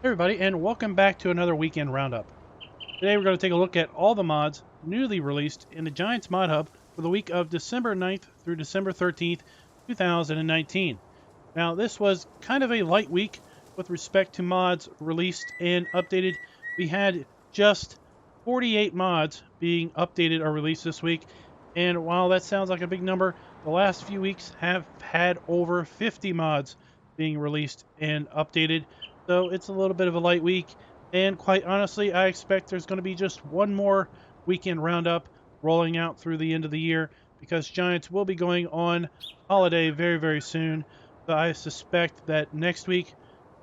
Hey everybody, and welcome back to another weekend roundup. Today we're going to take a look at all the mods newly released in the Giants Mod Hub for the week of December 9th through December 13th, 2019. Now, this was kind of a light week with respect to mods released and updated. We had just 48 mods being updated or released this week, and while that sounds like a big number, the last few weeks have had over 50 mods being released and updated. So it's a little bit of a light week, and quite honestly, I expect there's going to be just one more weekend roundup rolling out through the end of the year because Giants will be going on holiday very, very soon. So I suspect that next week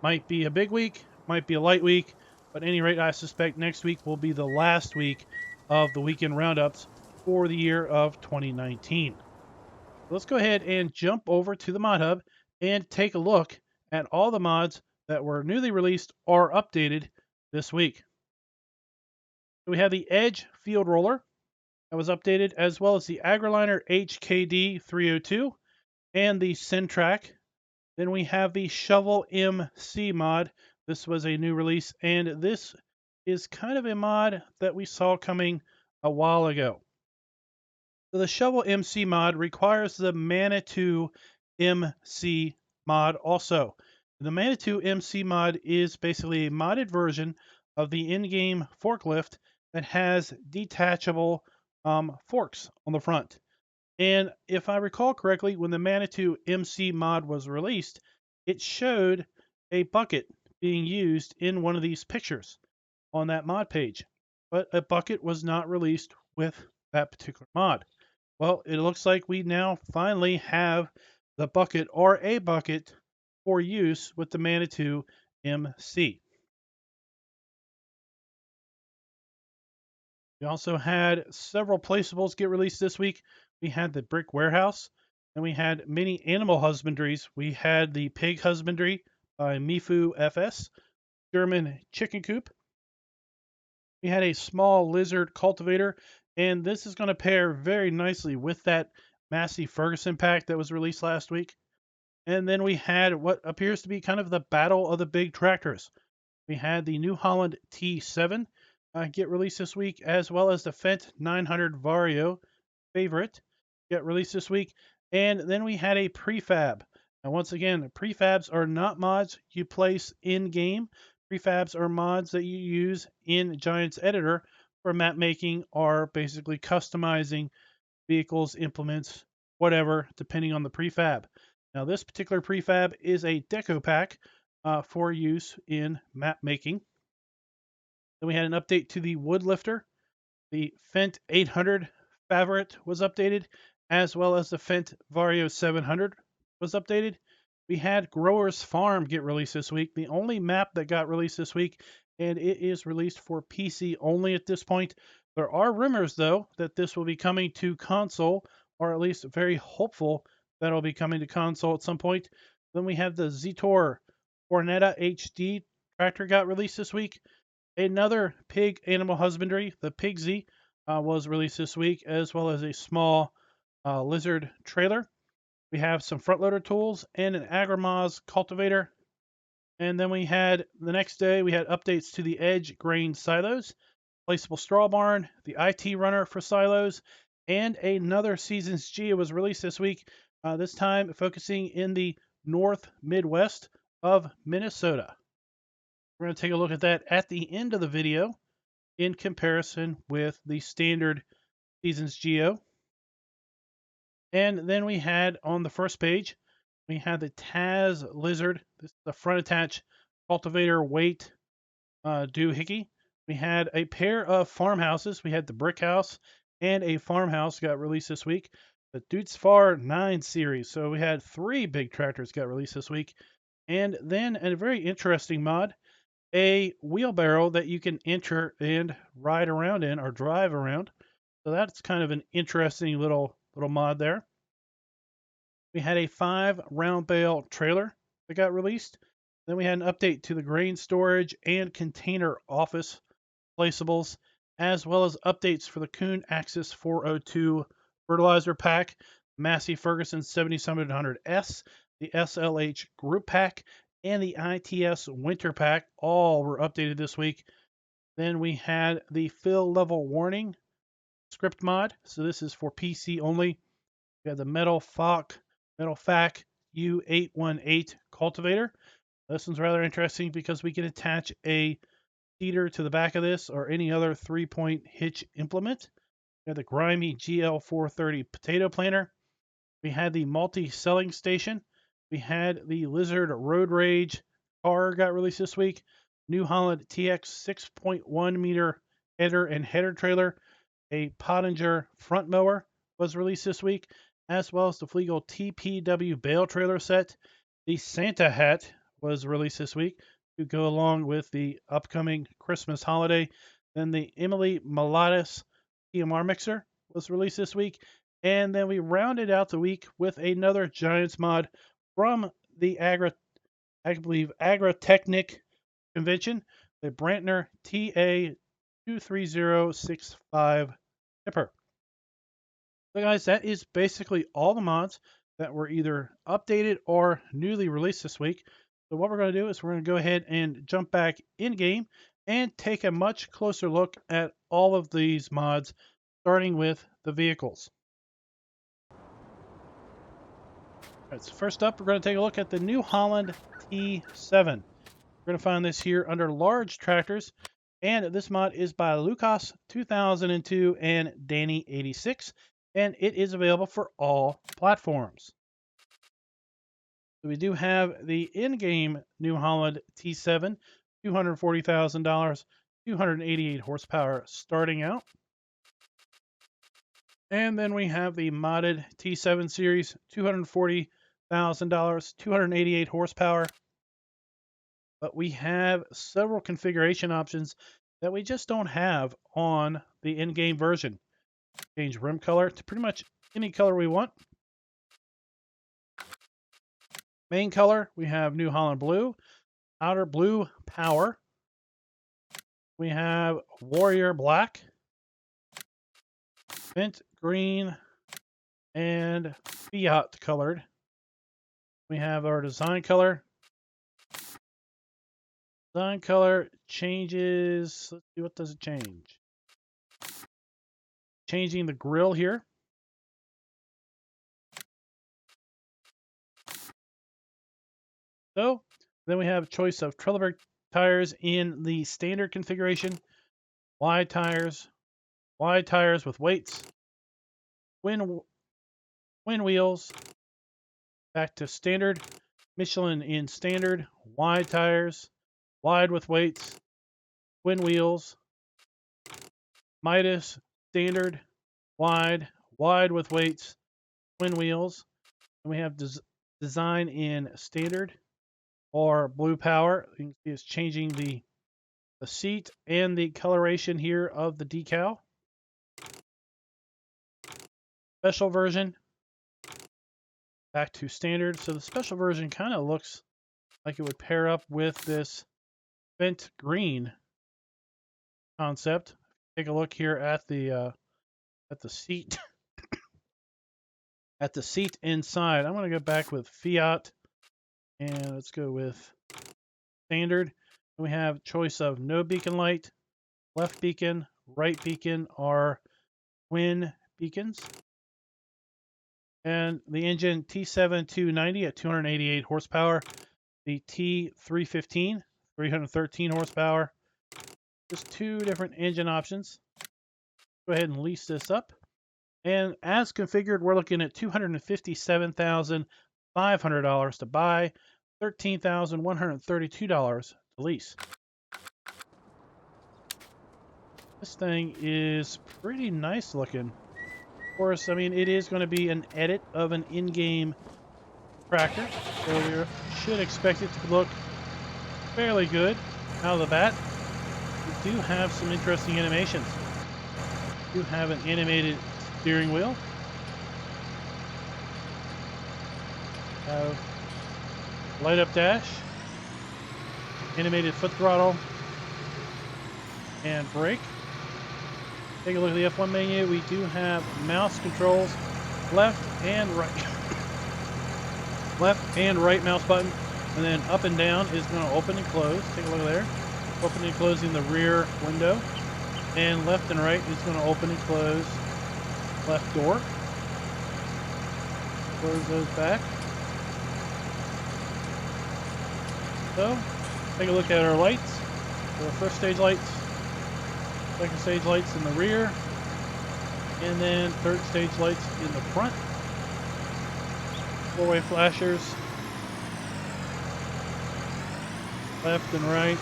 might be a big week, might be a light week, but at any rate, I suspect next week will be the last week of the weekend roundups for the year of 2019. Let's go ahead and jump over to the Mod Hub and take a look at all the mods that were newly released or updated this week. We have the Edge Field Roller that was updated, as well as the AgroLiner HKD 302 and the Centrac. Then we have the Shovel MC mod. This was a new release, and this is kind of a mod that we saw coming a while ago. So the Shovel MC mod requires the Manitou MC mod also. The Manitou MC mod is basically a modded version of the in-game forklift that has detachable forks on the front. And if I recall correctly, when the Manitou MC mod was released, it showed a bucket being used in one of these pictures on that mod page. But a bucket was not released with that particular mod. Well, it looks like we now finally have the bucket or a bucket for use with the Manitou MC. We also had several placeables get released this week. We had the Brick Warehouse, and we had many animal husbandries. We had the Pig Husbandry by Mifu FS, German Chicken Coop. We had a small lizard cultivator, and this is going to pair very nicely with that Massey Ferguson pack that was released last week. And then we had what appears to be kind of the battle of the big tractors. We had the New Holland T7 get released this week, as well as the Fendt 900 Vario Favorit get released this week. And then we had a prefab. Now, once again, prefabs are not mods you place in game. Prefabs are mods that you use in Giants Editor for map making or basically customizing vehicles, implements, whatever, depending on the prefab. Now, this particular prefab is a deco pack for use in map making. Then we had an update to the wood lifter. The Fendt 800 Favorit was updated, as well as the Fendt Vario 700 was updated. We had Growers Farm get released this week, the only map that got released this week, and it is released for PC only at this point. There are rumors, though, that this will be coming to console, or at least very hopeful that it'll be coming to console at some point. Then we have the Zetor Forterra HD tractor got released this week. Another pig animal husbandry, the Pigsy, was released this week, as well as a small lizard trailer. We have some front loader tools and an AgroMasz cultivator. And then we had the next day, we had updates to the Edge grain silos, placeable straw barn, the IT runner for silos, and another Seasons G was released this week, this time focusing in the North Midwest of Minnesota. We're going to take a look at that at the end of the video in comparison with the standard Seasons Geo. And then we had on the first page, we had the Tass Lizard. This is the front attach cultivator weight doohickey. We had a pair of farmhouses. We had the brick house and a farmhouse got released this week. The Deutz-Fahr 9 series. So we had 3 big tractors got released this week. And then a very interesting mod, a wheelbarrow that you can enter and ride around in or drive around. So that's kind of an interesting little mod there. We had a 5 round bale trailer that got released. Then we had an update to the grain storage and container office placeables, as well as updates for the Kuhn Axis 402 fertilizer pack, Massey Ferguson 7700S, the SLH group pack, and the ITS Winter Pack all were updated this week. Then we had the fill level warning script mod. So this is for PC only. We have the Metal-Fach U818 cultivator. This one's rather interesting because we can attach a seeder to the back of this or any other 3-point hitch implement. We have the Grimme GL 430 potato planter. We had the multi-selling station. We had the Lizard Road Rage car got released this week. New Holland TX 6.1 meter header and header trailer. A Pöttinger front mower was released this week, as well as the Fliegl TPW Bale trailer set. The Santa hat was released this week to go along with the upcoming Christmas holiday. Then the Emily Melodis TMR mixer was released this week. And then we rounded out the week with another Giants mod from the Agrotechnic convention, the Brantner TA 23065 tipper. So guys, that is basically all the mods that were either updated or newly released this week. So what we're going to do is we're going to go ahead and jump back in game and take a much closer look at all of these mods, starting with the vehicles. All right, so first up, we're going to take a look at the New Holland T7. We're going to find this here under large tractors, and this mod is by Lucas 2002 and Danny 86, and it is available for all platforms. So we do have the in-game New Holland T7, $240,000, 288 horsepower starting out. And then we have the modded T7 series, $240,000, 288 horsepower. But we have several configuration options that we just don't have on the in-game version. Change rim color to pretty much any color we want. Main color, we have New Holland Blue, Outer Blue Power. We have Warrior Black, Mint Green, and Fiat colored. We have our design color. Design color changes. Let's see, what does it change? Changing the grille here. So then we have choice of Trelleborg tires in the standard configuration, wide tires with weights, twin wheels, back to standard, Michelin in standard, wide tires, wide with weights, twin wheels, Midas standard, wide with weights, twin wheels, and we have design in standard or blue power. You can see it's changing the seat and the coloration here of the decal. Special version, back to standard. So the special version kind of looks like it would pair up with this Fendt green concept. Take a look here at the seat. At the seat inside, I'm going to go back with Fiat, and let's go with standard. We have choice of no beacon light, left beacon, right beacon, or twin beacons. And the engine T7 290 at 288 horsepower, the T315 313 horsepower. Just two different engine options. Go ahead and lease this up. And as configured, we're looking at $257,500 to buy, $13,132 to lease. This thing is pretty nice looking. Of course, I mean, it is going to be an edit of an in-game tractor, so we should expect it to look fairly good out of the bat. We do have some interesting animations. We do have an animated steering wheel. Have light up dash, animated foot throttle, and brake. Take a look at the F1 menu. We do have mouse controls, left and right mouse button. And then up and down is going to open and close. Take a look there. Opening and closing the rear window. And left and right is going to open and close left door. Close those back. So, take a look at our lights. So our first stage lights, second stage lights in the rear, and then third stage lights in the front. Four-way flashers, left and right.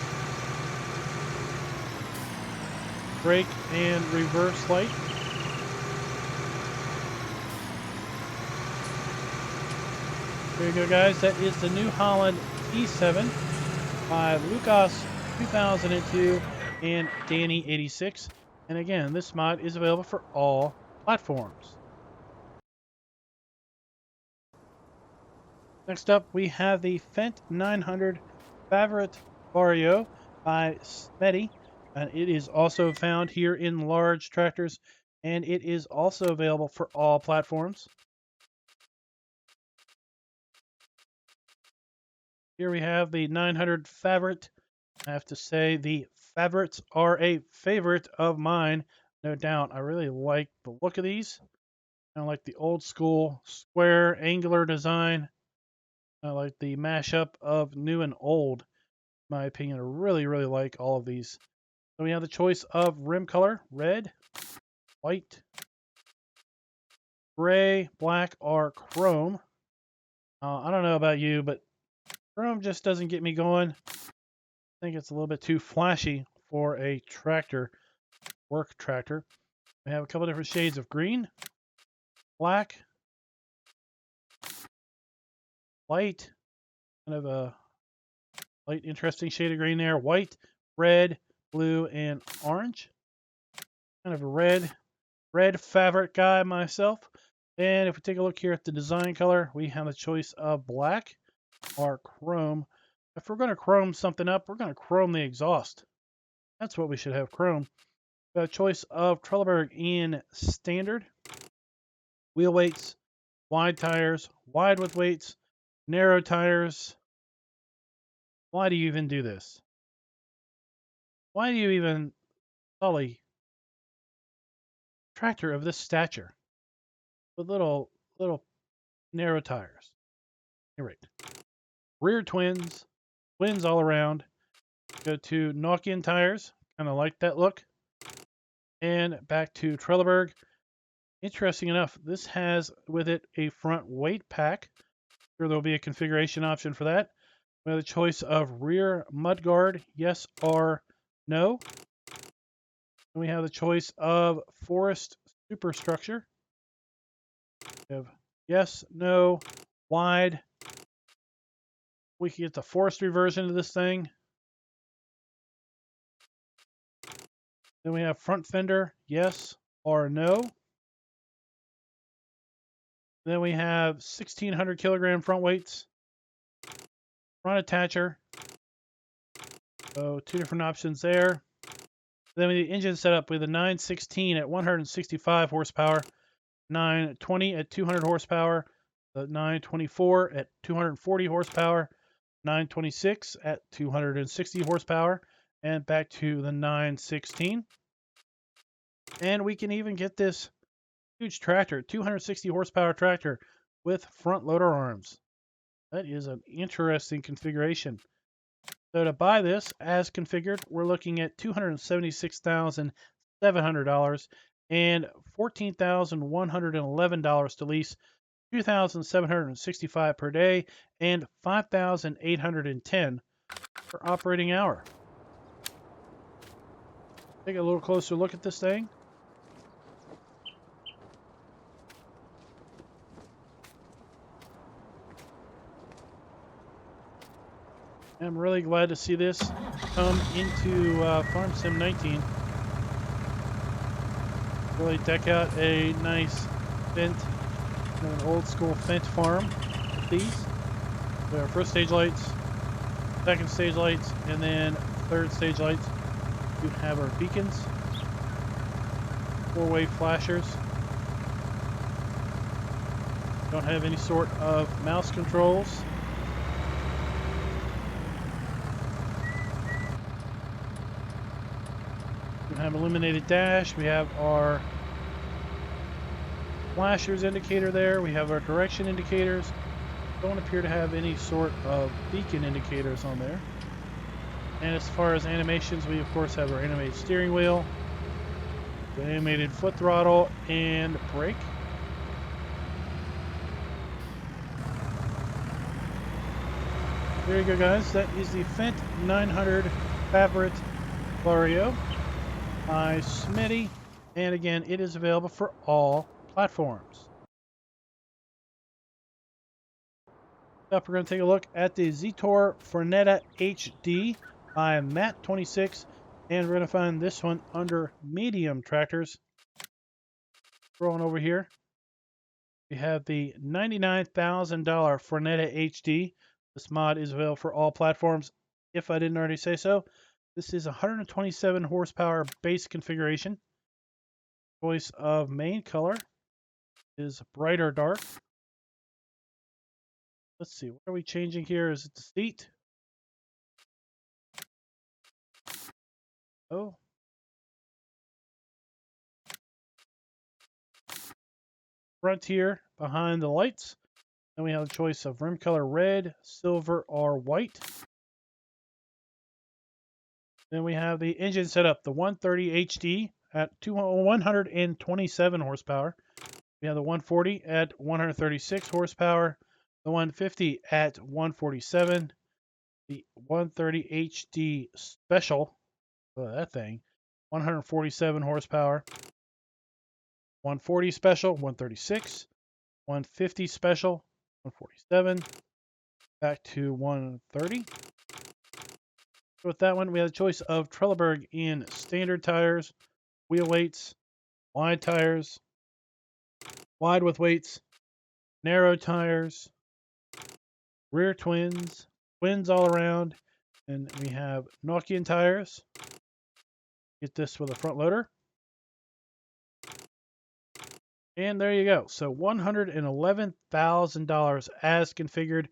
Brake and reverse light. There you go, guys. That is the new Holland T7 by Lucas 2002 and Danny 86. And again, this mod is available for all platforms. Next up, we have the Fendt 900 Favorit Vario by Smetty. And it is also found here in large tractors, and it is also available for all platforms. Here we have the 900 Favorit. I have to say the Favorits are a favorite of mine, no doubt. I really like the look of these. I like the old school square angular design. I like the mashup of new and old. In my opinion, I really like all of these. So we have the choice of rim color: red, white, gray, black, or chrome. I don't know about you, but chrome just doesn't get me going. I think it's a little bit too flashy for a tractor, work tractor. We have a couple different shades of green, black, light, kind of a light interesting shade of green there, white, red, blue, and orange. Kind of a red favorite guy myself. And if we take a look here at the design color, we have a choice of black or chrome. If we're going to chrome something up, we're going to chrome the exhaust. That's what we should have chrome. We have a choice of Trelleborg in standard, wheel weights, wide tires, wide with weights, narrow tires. Why do you even do this? Why do you even sully tractor of this stature with little narrow tires? You're right. Rear twins all around. Go to Nokian tires, kind of like that look. And back to Trelleborg. Interesting enough, this has with it a front weight pack. Sure, there'll be a configuration option for that. We have the choice of rear mudguard, yes or no. And we have the choice of forest superstructure. We have yes, no, wide. We can get the forestry version of this thing. Then we have front fender, yes or no. Then we have 1,600 kilogram front weights, front attacher. So two different options there. Then we have the engine setup with a 916 at 165 horsepower, 920 at 200 horsepower, the 924 at 240 horsepower, 926 at 260 horsepower, and back to the 916. And we can even get this huge tractor, 260 horsepower tractor with front loader arms. That is an interesting configuration. So to buy this as configured, we're looking at $276,700 and $14,111 to lease, $2,765 per day, and $5,810 per operating hour. Take a little closer look at this thing. I'm really glad to see this come into Farm Sim 19. Really deck out a nice Fendt, an old school Fendt farm with these. We have first stage lights, second stage lights, and then third stage lights. We have our beacons, four-way flashers. Don't have any sort of mouse controls. have illuminated dash. We have our flashers indicator there. We have our direction indicators. Don't appear to have any sort of beacon indicators on there. And as far as animations, we of course have our animated steering wheel, the animated foot throttle, and brake. There you go, guys. That is the Fendt 900 Favorit Vario by Smitty. And again, it is available for all platforms. Up, we're going to take a look at the Zetor Forterra HD by Matt26, and we're going to find this one under medium tractors. Scrolling over here, we have the $99,000 Forterra HD. This mod is available for all platforms, if I didn't already say so. This is 127 horsepower base configuration. Choice of main color is bright or dark. Let's see, what are we changing here? Is it the seat? Oh. Front here, behind the lights. Then we have a choice of rim color red, silver, or white. Then we have the engine setup, the 130 HD at 127 horsepower. We have the 140 at 136 horsepower, the 150 at 147, the 130 HD Special, that thing, 147 horsepower, 140 Special, 136, 150 Special, 147, back to 130. With that one, we have a choice of Trelleborg in standard tires, wheel weights, wide tires, wide with weights, narrow tires, rear twins, twins all around, and we have Nokian tires. Get this with a front loader. And there you go. So $111,000 as configured,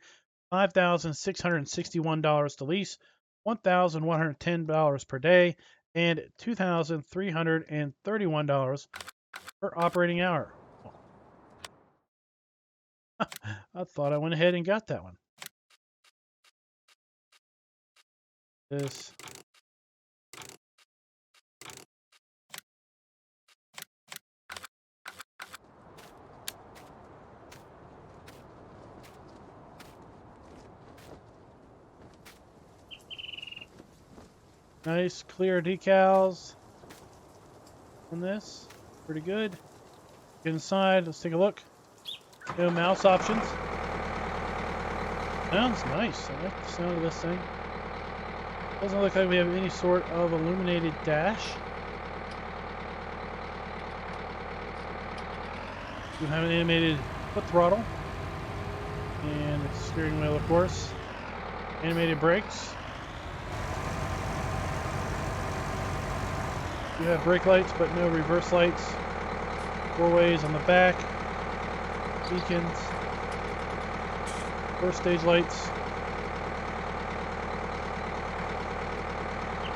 $5,661 to lease, $1,110 per day, and $2,331 per operating hour. I thought I went ahead and got that one. This. Nice clear decals on this. Pretty good. Get inside. Let's take a look. No mouse options. Sounds nice. I like the sound of this thing. Doesn't look like we have any sort of illuminated dash. We have an animated foot throttle. And the steering wheel, of course. Animated brakes. You have brake lights, but no reverse lights. 4 ways on the back. Beacons. First stage lights.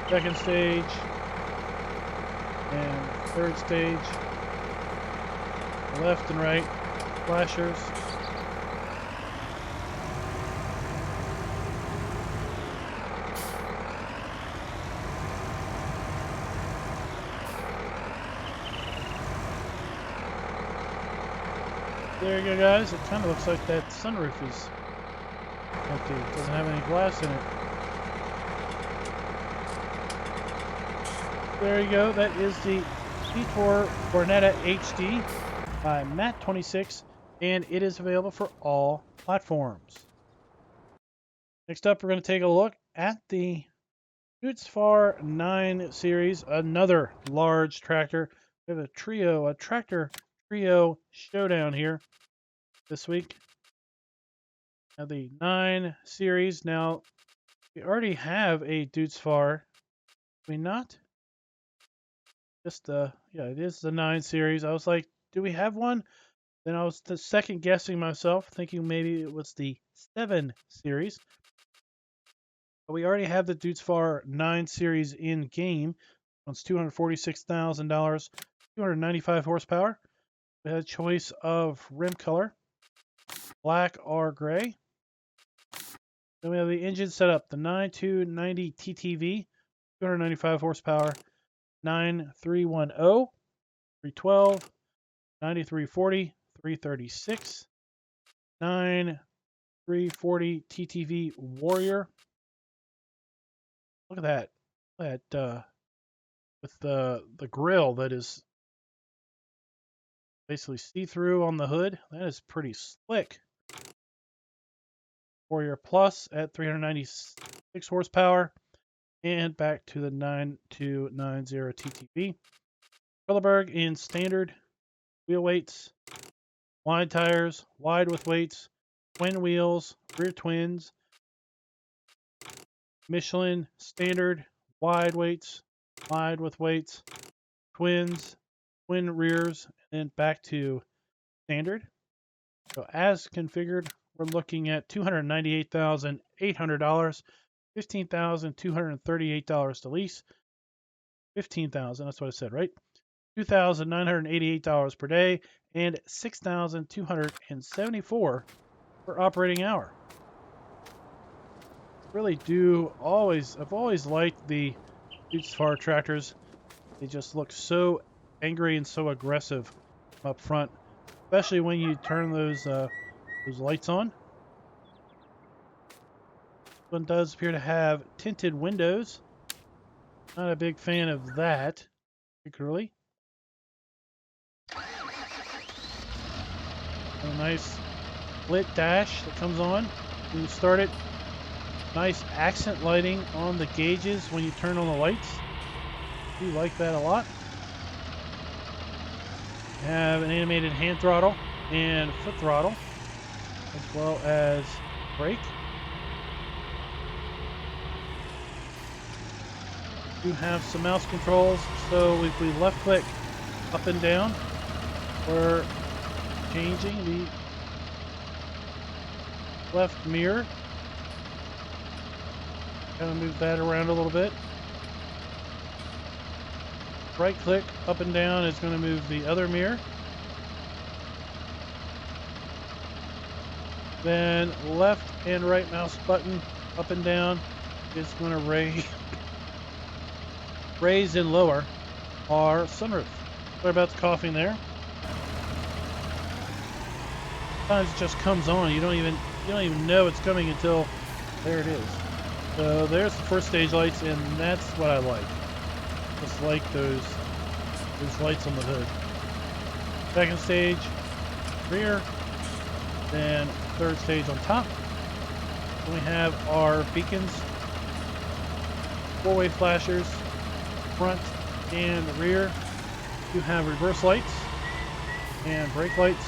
Second stage. And third stage. Left and right. Flashers. There you go, guys. It kind of looks like that sunroof is empty. It doesn't have any glass in it. There you go. That is the Zetor Forterra HD by Matt26, and it is available for all platforms. Next up, we're going to take a look at the Deutz-Fahr 9 series, another large tractor. We have a tractor trio showdown here this week. Now the 9 series. Now we already have a Deutz-Fahr. Do we not? Just yeah, it is the 9 series. I was like, do we have one? Then I was second guessing myself, thinking maybe it was the 7 series. But we already have the Deutz-Fahr 9 series in game. One's $246,000, 295 horsepower. We had a choice of rim color, black or gray. Then we have the engine setup, the 9290 TTV, 295 horsepower, 9310, 312, 9340, 336, 9340 TTV Warrior. Look at that. With the grill that is basically see-through on the hood. That is pretty slick. Warrior Plus at 396 horsepower. And back to the 9290 TTV. Trelleborg in standard wheel weights, wide tires, wide with weights, twin wheels, rear twins, Michelin standard, wide weights, wide with weights, twins, twin rears, and back to standard. So as configured, we're looking at $298,800, $15,238 to lease, $15,000. That's what I said, right? $2,988 per day, and $6,274 per operating hour. Really do I've always liked the Deutz-Fahr tractors. They just look so angry and so aggressive up front, especially when you turn those lights on. This one does appear to have tinted windows. Not a big fan of that, particularly. A nice lit dash that comes on when you start it. Nice accent lighting on the gauges when you turn on the lights. I do like that a lot. Have an animated hand throttle and foot throttle, as well as brake. Do have some mouse controls, so if we left click up and down, we're changing the left mirror. Kind of move that around a little bit. Right click up and down is going to move the other mirror. Then left and right mouse button up and down is going to raise and lower our sunroof. Sorry about the coughing there. Sometimes it just comes on. You don't even know it's coming until there it is. So there's the first stage lights, and that's what I like. Just like those lights on the hood. Second stage, rear. Then third stage on top. Then we have our beacons, four-way flashers, front and rear. You have reverse lights and brake lights,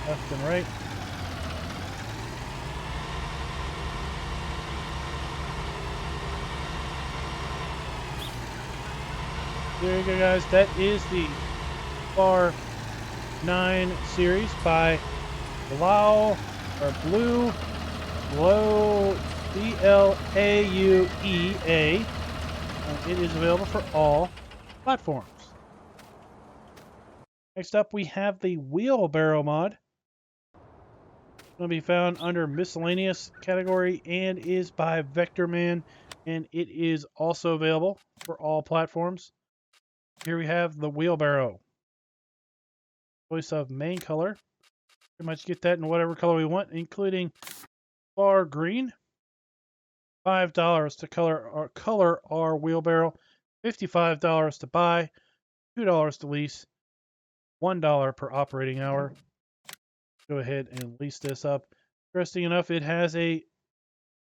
left and right. There you go, guys. That is the Bar 9 series by Blau, or Blue, BLAUEA. It is available for all platforms. Next up, we have the wheelbarrow mod. It's going to be found under miscellaneous category and is by Vectorman, and it is also available for all platforms. Here we have the wheelbarrow. Choice of main color. Pretty much get that in whatever color we want, including bar green. $5 to color our wheelbarrow. $55 to buy. $2 to lease. $1 per operating hour. Go ahead and lease this up. Interesting enough, it has a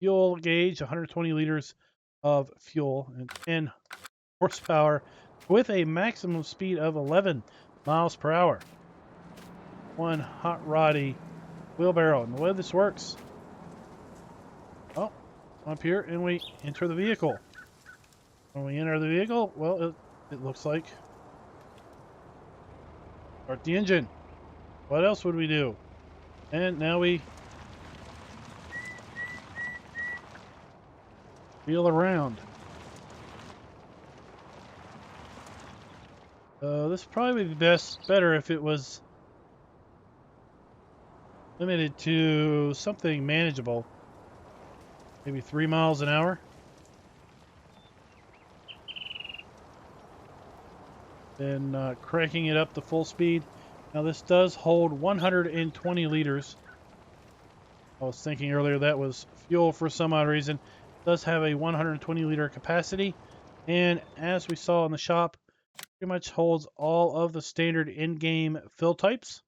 fuel gauge, 120 liters of fuel and 10 horsepower with a maximum speed of 11 miles per hour. One hot roddy wheelbarrow. And the way this works, up here and we enter the vehicle. When we enter the vehicle, well, it looks like start the engine. What else would we do? And now we wheel around. This would probably be better if it was limited to something manageable. Maybe 3 miles an hour. Then cranking it up to full speed. Now this does hold 120 liters. I was thinking earlier that was fuel for some odd reason. It does have a 120 liter capacity. And as we saw in the shop, pretty much holds all of the standard in-game fill types.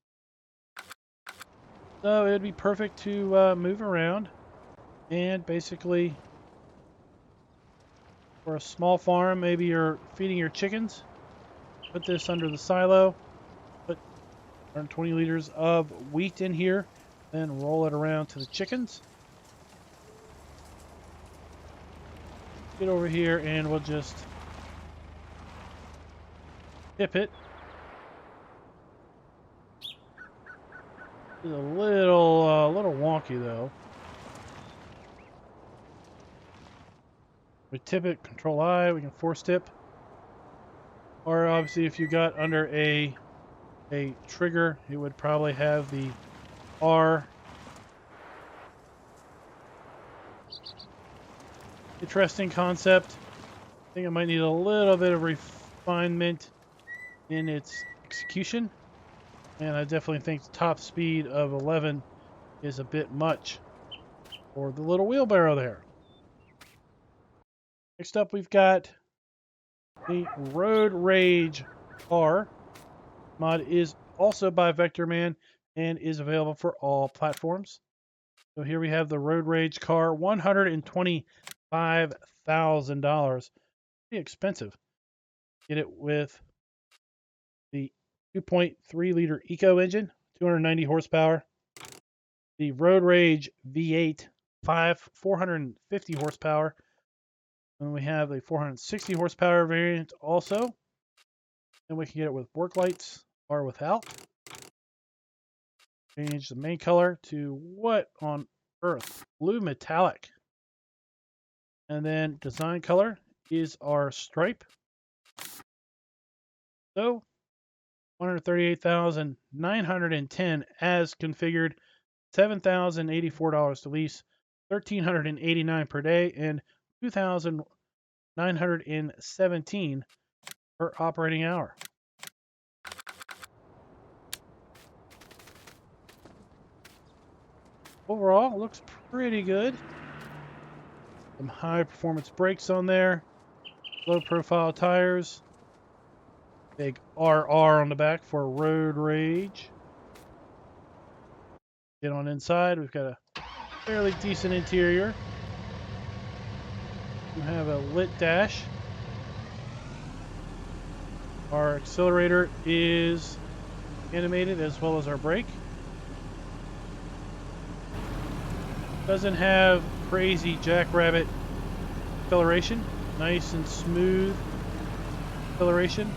So it would be perfect to move around. And basically, for a small farm, maybe you're feeding your chickens. Put this under the silo. Put 120 liters of wheat in here. Then roll it around to the chickens. Get over here and we'll just tip it. It's a little wonky though. We tip it, Control I, we can force tip. Or obviously if you got under a trigger, it would probably have the R. Interesting concept. I think it might need a little bit of refinement in its execution. And I definitely think the top speed of 11 is a bit much for the little wheelbarrow there. Next up, we've got the Road Rage car. Mod is also by Vector Man and is available for all platforms. So here we have the Road Rage car, $125,000. Pretty expensive. Get it with the 2.3 liter Eco engine, 290 horsepower. The Road Rage V8, 450 horsepower. And we have a 460 horsepower variant also. And we can get it with work lights or without. Change the main color to what on earth? Blue metallic. And then design color is our stripe. So $138,910 as configured, $7,084 to lease, $1,389 per day, and $2,917 per operating hour. Overall, it looks pretty good. Some high performance brakes on there, low profile tires, big RR on the back for Road Rage. Get on inside, we've got a fairly decent interior. We have a lit dash. Our accelerator is animated as well as our brake. Doesn't have crazy jackrabbit acceleration. Nice and smooth acceleration.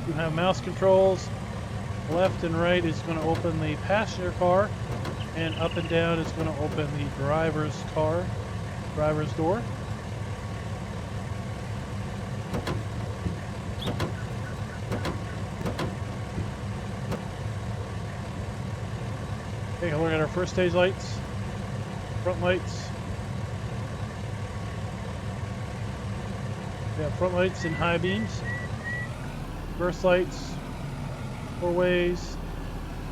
You have mouse controls. Left and right is going to open the passenger car, and up and down is going to open the driver's door. Take a look at our first stage lights, front lights. We have front lights and high beams, reverse lights, four ways,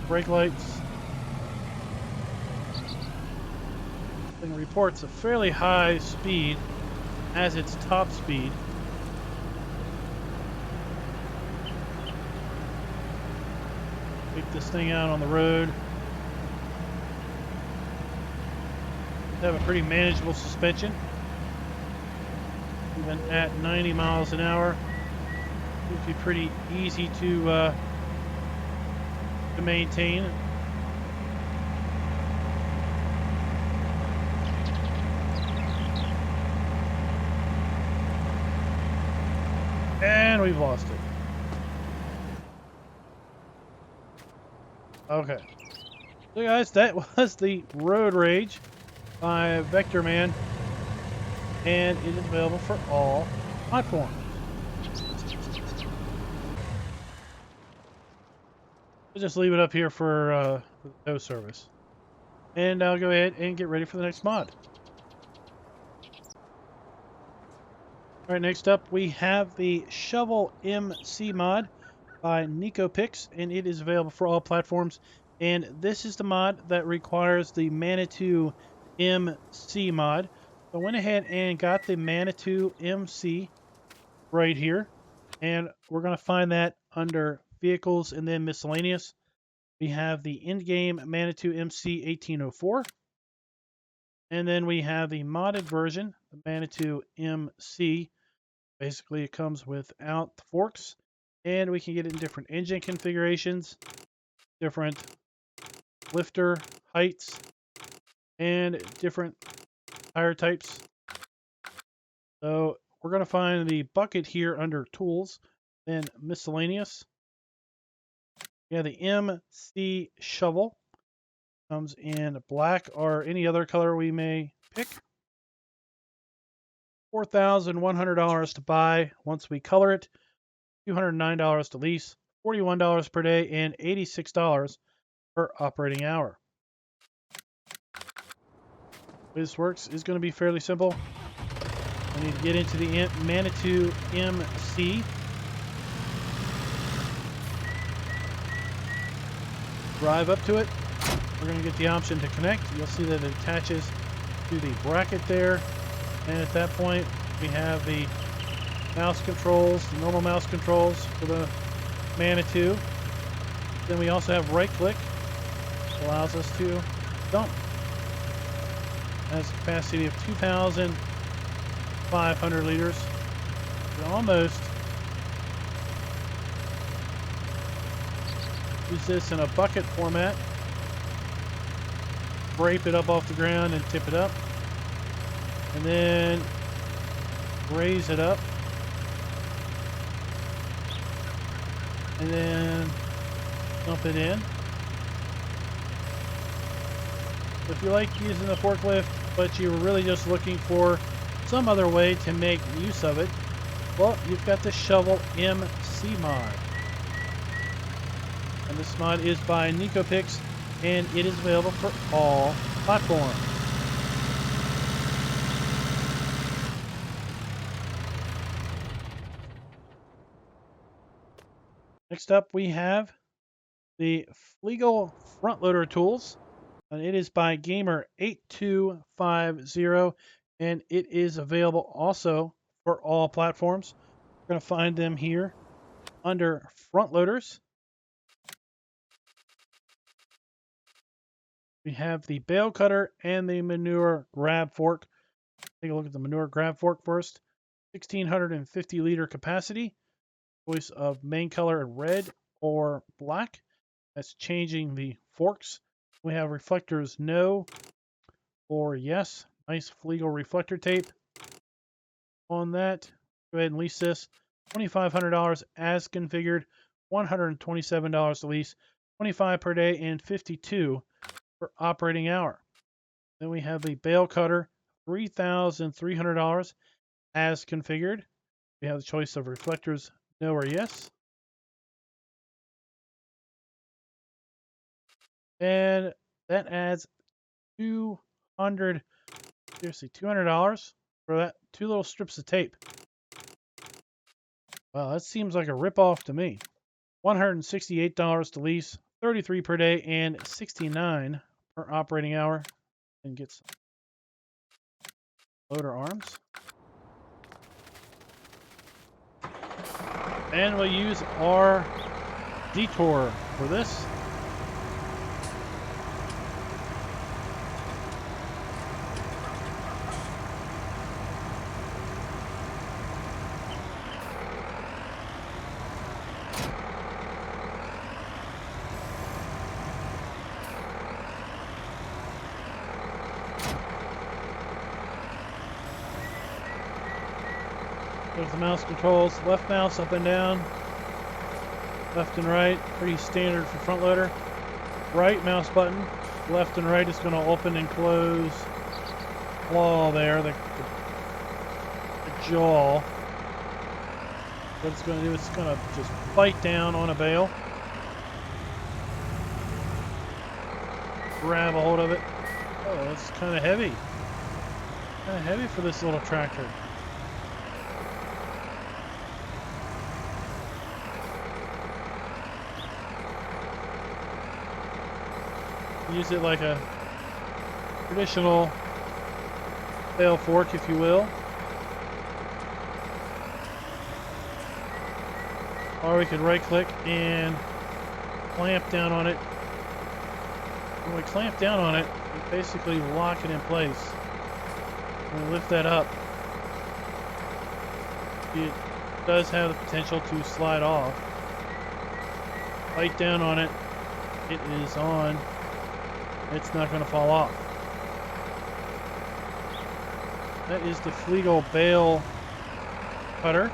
brake lights. Thing reports a fairly high speed as its top speed. Take this thing out on the road. Have a pretty manageable suspension. Even at 90 miles an hour, it would be pretty easy to maintain. And we've lost it. Okay. So guys, that was the Road Rage by Vector Man. and it is available for all platforms. We'll just leave it up here for the tow service. And I'll go ahead and get ready for the next mod. All right, next up we have the Shovel MC mod by NicoPix, and it is available for all platforms. And this is the mod that requires the Manitou MC mod. So I went ahead and got the Manitou MC right here, and we're going to find that under Vehicles and then Miscellaneous. We have the in-game Manitou MC 1804, and then we have the modded version, the Manitou MC. Basically, it comes without the forks, and we can get it in different engine configurations, different lifter heights, and different tire types. So we're going to find the bucket here under Tools, then Miscellaneous. Yeah, the MC shovel comes in black or any other color we may pick. $4,100 to buy once we color it, $209 to lease, $41 per day, and $86 per operating hour. The way this works is going to be fairly simple. We need to get into the Manitou MC. Drive up to it. We're going to get the option to connect. You'll see that it attaches to the bracket there. And at that point, we have the mouse controls, the normal mouse controls for the Manitou. Then we also have right click, which allows us to dump. It has a capacity of 2,500 liters. We can almost use this in a bucket format. Scrape it up off the ground and tip it up. And then raise it up. And then dump it in. If you like using the forklift, but you were really just looking for some other way to make use of it, well, you've got the Shovel MC mod. And this mod is by NicoPix, and it is available for all platforms. Next up, we have the Fliegl Frontloader tools, and it is by Gamer8250, and it is available also for all platforms. We're going to find them here under Frontloaders. We have the bale cutter and the manure grab fork. Take a look at the manure grab fork first. 1,650 liter capacity. Choice of main color red or black. That's changing the forks. We have reflectors no or yes. Nice Fliegl reflector tape on that. Go ahead and lease this. $2,500 as configured. $127 to lease. $25 per day and $52 per operating hour. Then we have the bale cutter. $3,300 as configured. We have the choice of reflectors no or yes. And that adds $200 for that 2 little strips of tape. Wow, that seems like a ripoff to me. $168 to lease, $33 per day, and $69 per operating hour. And get some loader arms. And we'll use our Zetor for this. There's the mouse controls, left mouse up and down, left and right, pretty standard for front loader. Right mouse button, left and right is going to open and close claw there, the jaw. What it's going to do is it's going to just bite down on a bale. Grab a hold of it. Oh, it's kind of heavy. Kind of heavy for this little tractor. Use it like a traditional bale fork, if you will. Or we could right click and clamp down on it. When we clamp down on it, we basically lock it in place. When we lift that up, it does have the potential to slide off. Bite down on it, it is on. It's not going to fall off. That is the Fliegl bale cutter.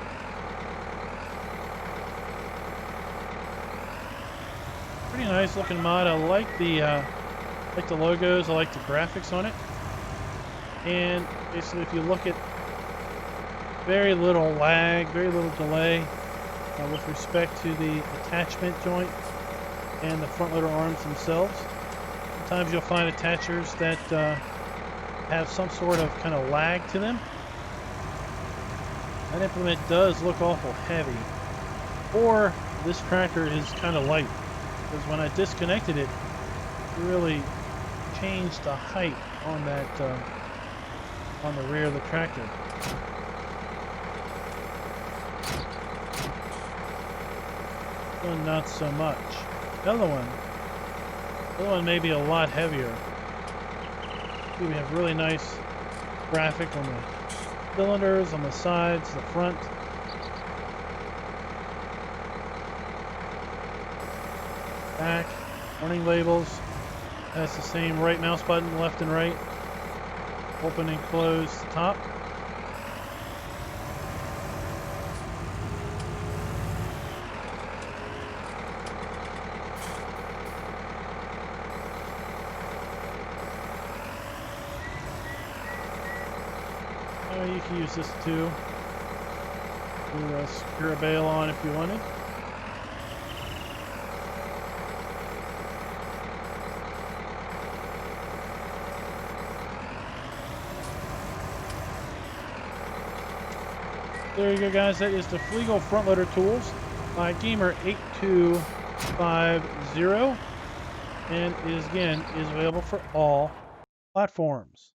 Pretty nice looking mod. I like the logos. I like the graphics on it. And basically, if you look at very little lag, very little delay with respect to the attachment joint and the front loader arms themselves. Sometimes you'll find attachers that have some sort of kind of lag to them. That implement does look awful heavy. Or this tractor is kind of light. Because when I disconnected it, it really changed the height on that on the rear of the tractor. One not so much. The other one may be a lot heavier. See, we have really nice graphic on the cylinders, on the sides, the front. Back, warning labels. Has the same right mouse button, left and right. Open and close the top. You can use this too to secure a bale on if you wanted. There you go, guys. That is the Fliegl front loader tools by Gamer8250, and is available for all platforms.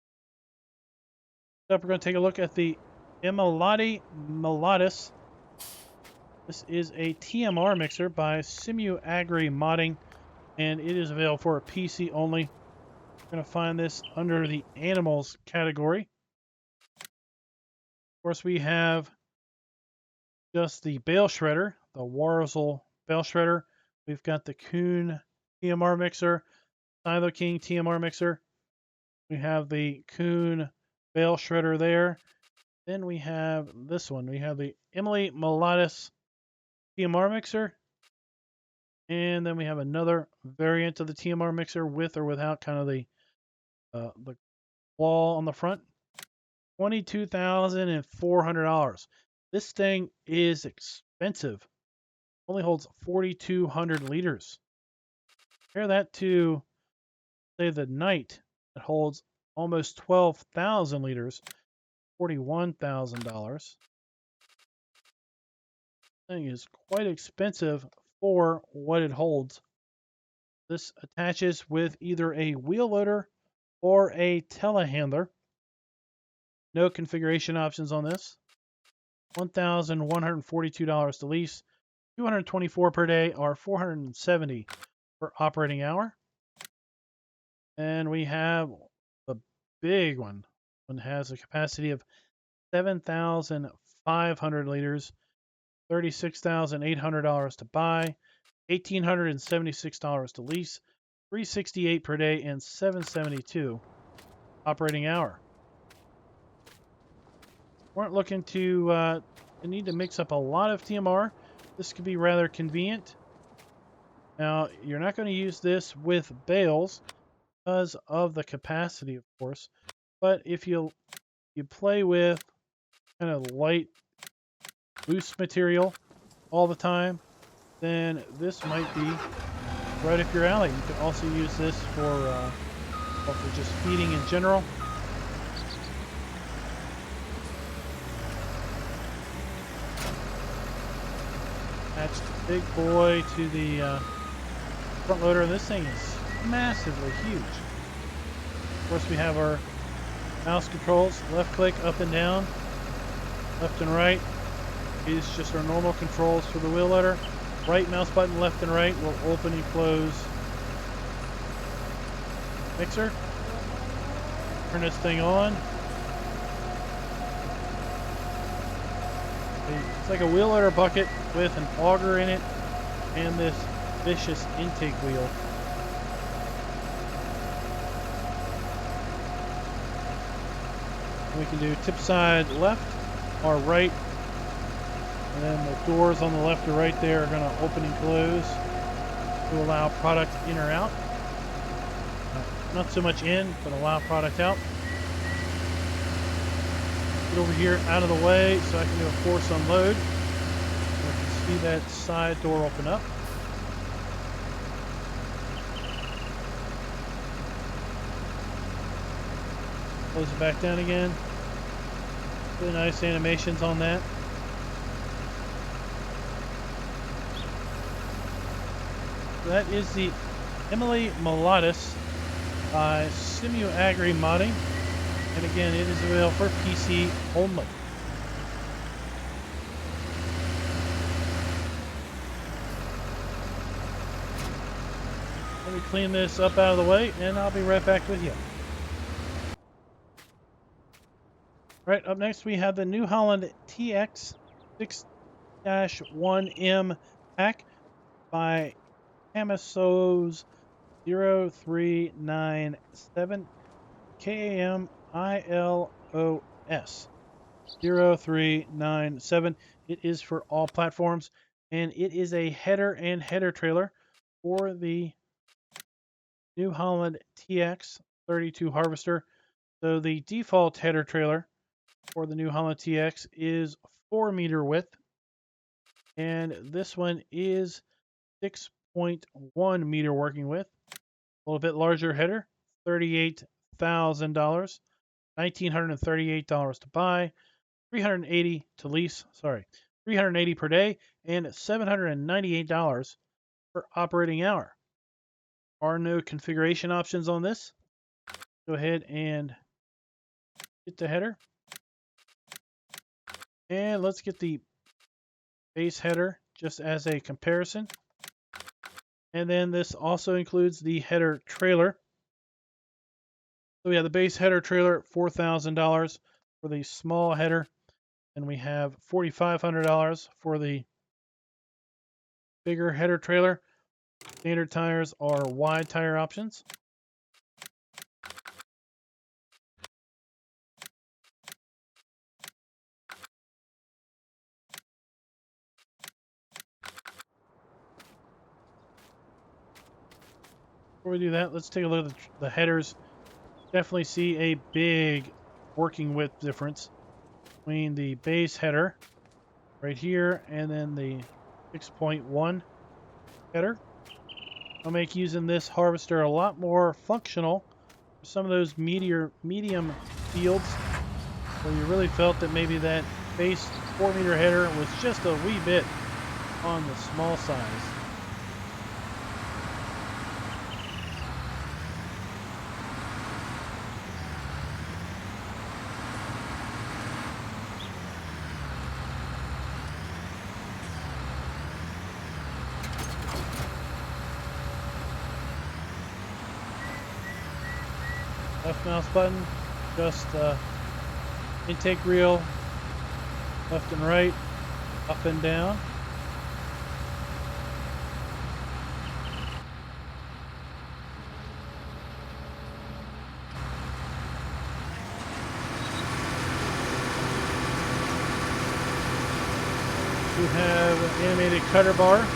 Up, we're going to take a look at the Melodis. This is a TMR mixer by Simu Agri Modding, and it is available for a PC only. We're going to find this under the animals category. Of course, we have just the bale shredder, the Warzel bale shredder. We've got the Kuhn TMR mixer, Silo King TMR mixer. We have the Kuhn bale shredder there. Then we have this one. We have the Emily Melodis TMR mixer. And then we have another variant of the TMR mixer with or without kind of the claw on the front. $22,400. This thing is expensive. Only holds 4,200 liters. Compare that to, say, the Knight that holds almost 12,000 liters, $41,000. Thing is quite expensive for what it holds. This attaches with either a wheel loader or a telehandler. No configuration options on this. $1,142 to lease, $224 per day, or $470 per operating hour. And we have the big one. One has a capacity of 7,500 liters, $36,800 to buy, $1,876 to lease, $368 per day, and $772 operating hour. Weren't looking to need to mix up a lot of TMR. This could be rather convenient. Now, you're not going to use this with bales because of the capacity, of course. But if you play with kind of light, loose material all the time, then this might be right up your alley. You can also use this for just feeding in general. Attach the big boy to the front loader, and this thing is massively huge. Of course, we have our mouse controls: left click, up and down, left and right is just our normal controls for the wheel loader. Right mouse button, left and right, will open and close mixer. Turn this thing on. It's like a wheel loader bucket with an auger in it and this vicious intake wheel. We can do tip side left or right, and then the doors on the left or right there are going to open and close to allow product in or out. Not so much in, but allow product out. Get over here out of the way so I can do a force unload. You can see that side door open up. Close it back down again. Really nice animations on that. That is the Emily Melodis by Simu Agri Modding, and again, it is available for PC only. Let me clean this up out of the way, and I'll be right back with you. Right, up next we have the New Holland TX 6-1M pack by Camisos 0397 KAMILOS 0397. It is for all platforms, and it is a header and header trailer for the New Holland TX 32 harvester. So the default header trailer for the New Holland TX is 4 meter width, and this one is 6.1 meter working width. A little bit larger header, $38,000, $1,938 to buy, $380 to lease. $380 per day, and $798 per operating hour. Are no configuration options on this. Go ahead and get the header. And let's get the base header just as a comparison. And then this also includes the header trailer. So we have the base header trailer, $4,000 for the small header. And we have $4,500 for the bigger header trailer. Standard tires are wide tire options. Before we do that, let's take a look at the headers. Definitely see a big working width difference between the base header right here and then the 6.1 header. I'll make using this harvester a lot more functional for some of those medium fields where you really felt that maybe that base 4 meter header was just a wee bit on the small size. Left mouse button, just intake reel, left and right, up and down. We have an animated cutter bar.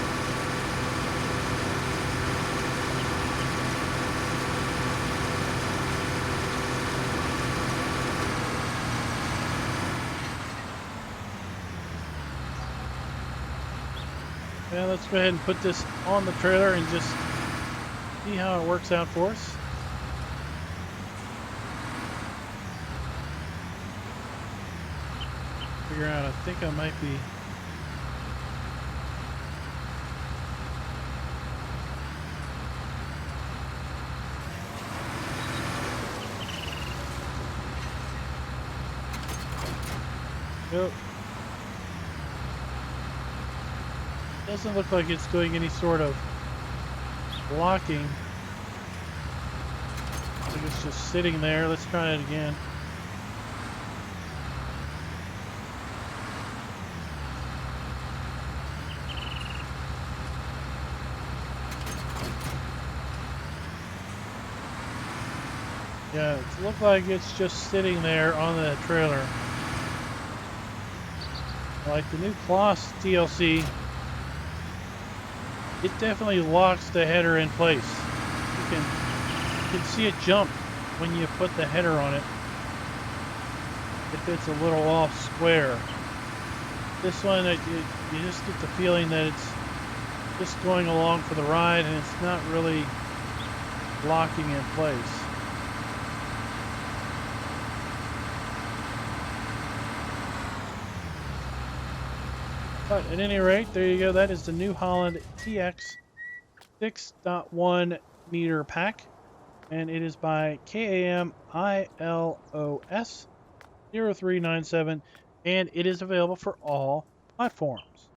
Yeah, let's go ahead and put this on the trailer and just see how it works out for us. Figure out, I think I might be. Nope. Doesn't look like it's doing any sort of blocking. I think it's just sitting there. Let's try it again. Yeah, it looks like it's just sitting there on the trailer. Like the new Kloss DLC, it definitely locks the header in place. You can see it jump when you put the header on it. If it's a little off square. This one, you just get the feeling that it's just going along for the ride and it's not really locking in place. But at any rate, there you go. That is the new Holland TX 6.1 meter pack. And it is by KAMILOS 0397. And it is available for all platforms.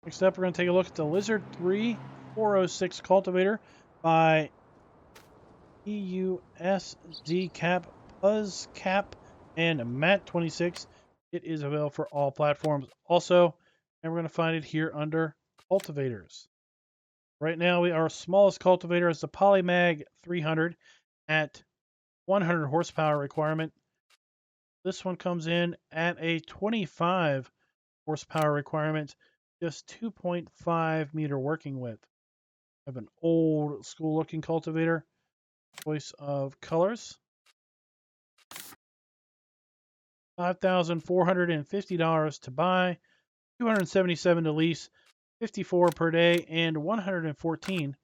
Next up, we're going to take a look at the Lizard 3 406 cultivator by EUSZ Cap, Puzz Cap, and Matt26. It is available for all platforms also, and we're going to find it here under cultivators. Right now, our smallest cultivator is the Polymag 300 at 100 horsepower requirement. This one comes in at a 25 horsepower requirement, just 2.5 meter working width. I have an old school looking cultivator. Choice of colors. $5,450 to buy, $277 to lease, $54 per day, and $114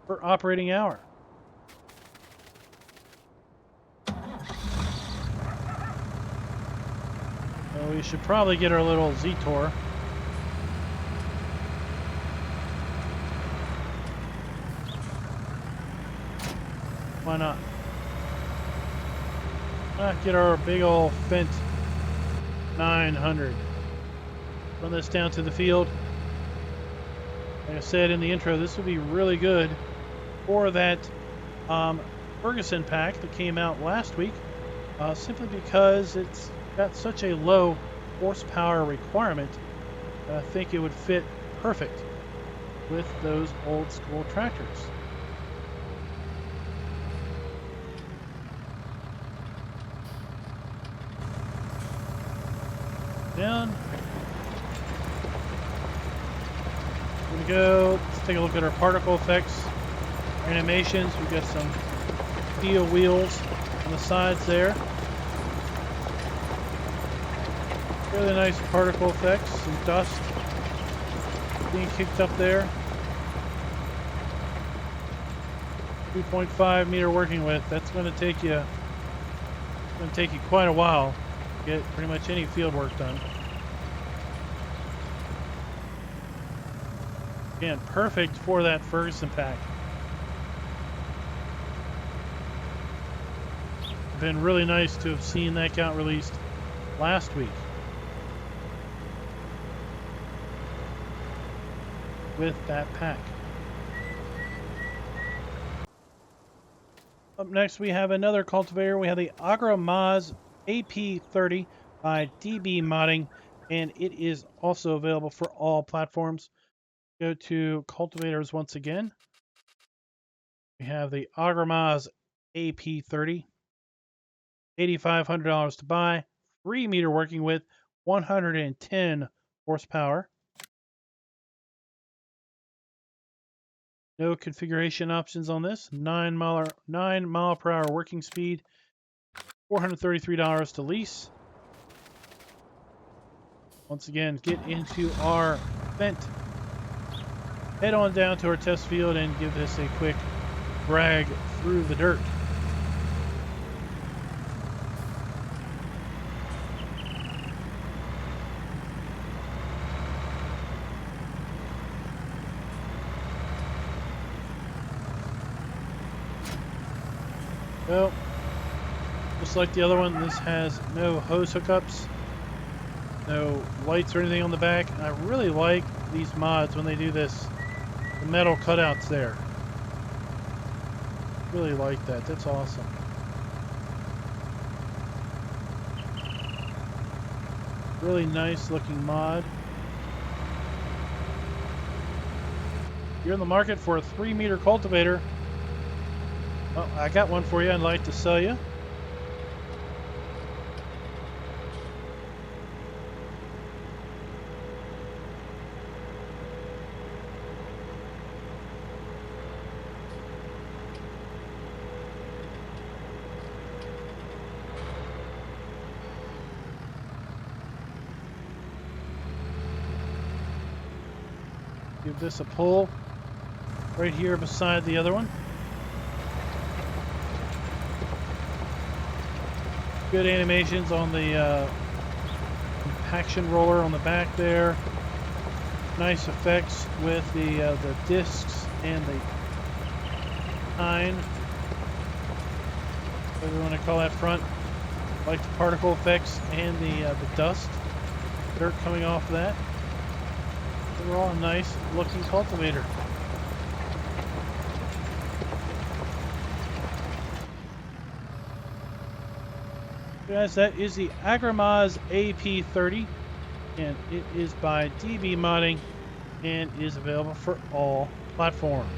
per operating hour. So we should probably get our little Zetor. Why not? Get our big old Fendt 900. Run this down to the field. Like I said in the intro, this would be really good for that Ferguson pack that came out last week, simply because it's got such a low horsepower requirement. I think it would fit perfect with those old school tractors. Down. Here we go. Let's take a look at our particle effects, animations. We've got some steel wheels on the sides there. Really nice particle effects, some dust being kicked up there. 2.5 meter working width. That's going to take you quite a while to get pretty much any field work done. Again, perfect for that Ferguson pack. Been really nice to have seen that got released last week with that pack. Up next, we have another cultivator. We have the AgroMasz AP30 by DB Modding, and it is also available for all platforms. Go to cultivators once again. We have the AgroMasz AP30, $8,500 to buy, 3 meter working width, 110 horsepower. No configuration options on this. 9 mile per hour working speed, $433 to lease. once again, get into our Fendt. Head on down to our test field and give this a quick drag through the dirt. Well, just like the other one, this has no hose hookups, no lights or anything on the back. I really like these mods when they do this, the metal cutouts there. Really like that. That's awesome. Really nice looking mod. If you're in the market for a 3-meter cultivator, well, I got one for you I'd like to sell you. Give this a pull right here beside the other one. Good animations on the compaction roller on the back there. Nice effects with the discs and the tine, whatever you want to call that front. Like the particle effects and the dust, dirt coming off of that. Overall, a nice looking cultivator. Guys, that is the AgroMasz AP30, and it is by DB Modding and is available for all platforms.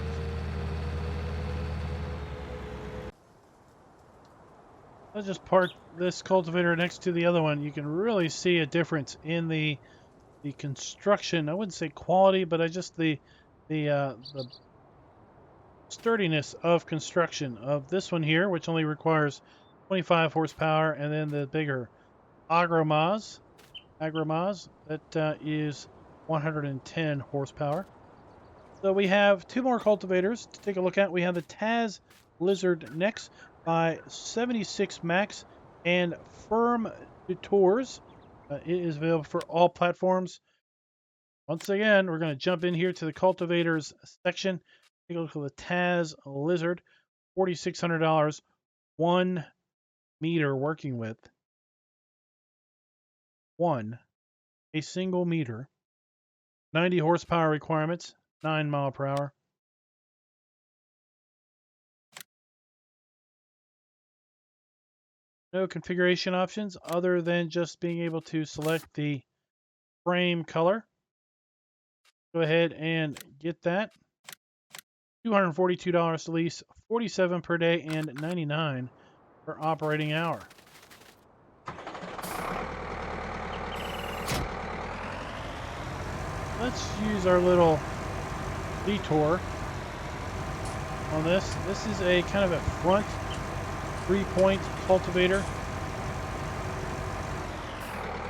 Let's just park this cultivator next to the other one. You can really see a difference in the construction. I wouldn't say quality, but the sturdiness of construction of this one here, which only requires 25 horsepower, and then the bigger AgroMasz that is 110 horsepower. So we have two more cultivators to take a look at. We have the Tass Lizard next by 76 Max and Firm Detours. It is available for all platforms. Once again, we're going to jump in here to the cultivators section. Take a look at the Tass Lizard, $4,600, 1 meter working width. A single meter. 90 horsepower requirements, 9 mile per hour. No configuration options other than just being able to select the frame color. Go ahead and get that. $242 to lease, $47 per day, and $99 per operating hour. Let's use our little detour on this. This is a kind of a front 3-point cultivator.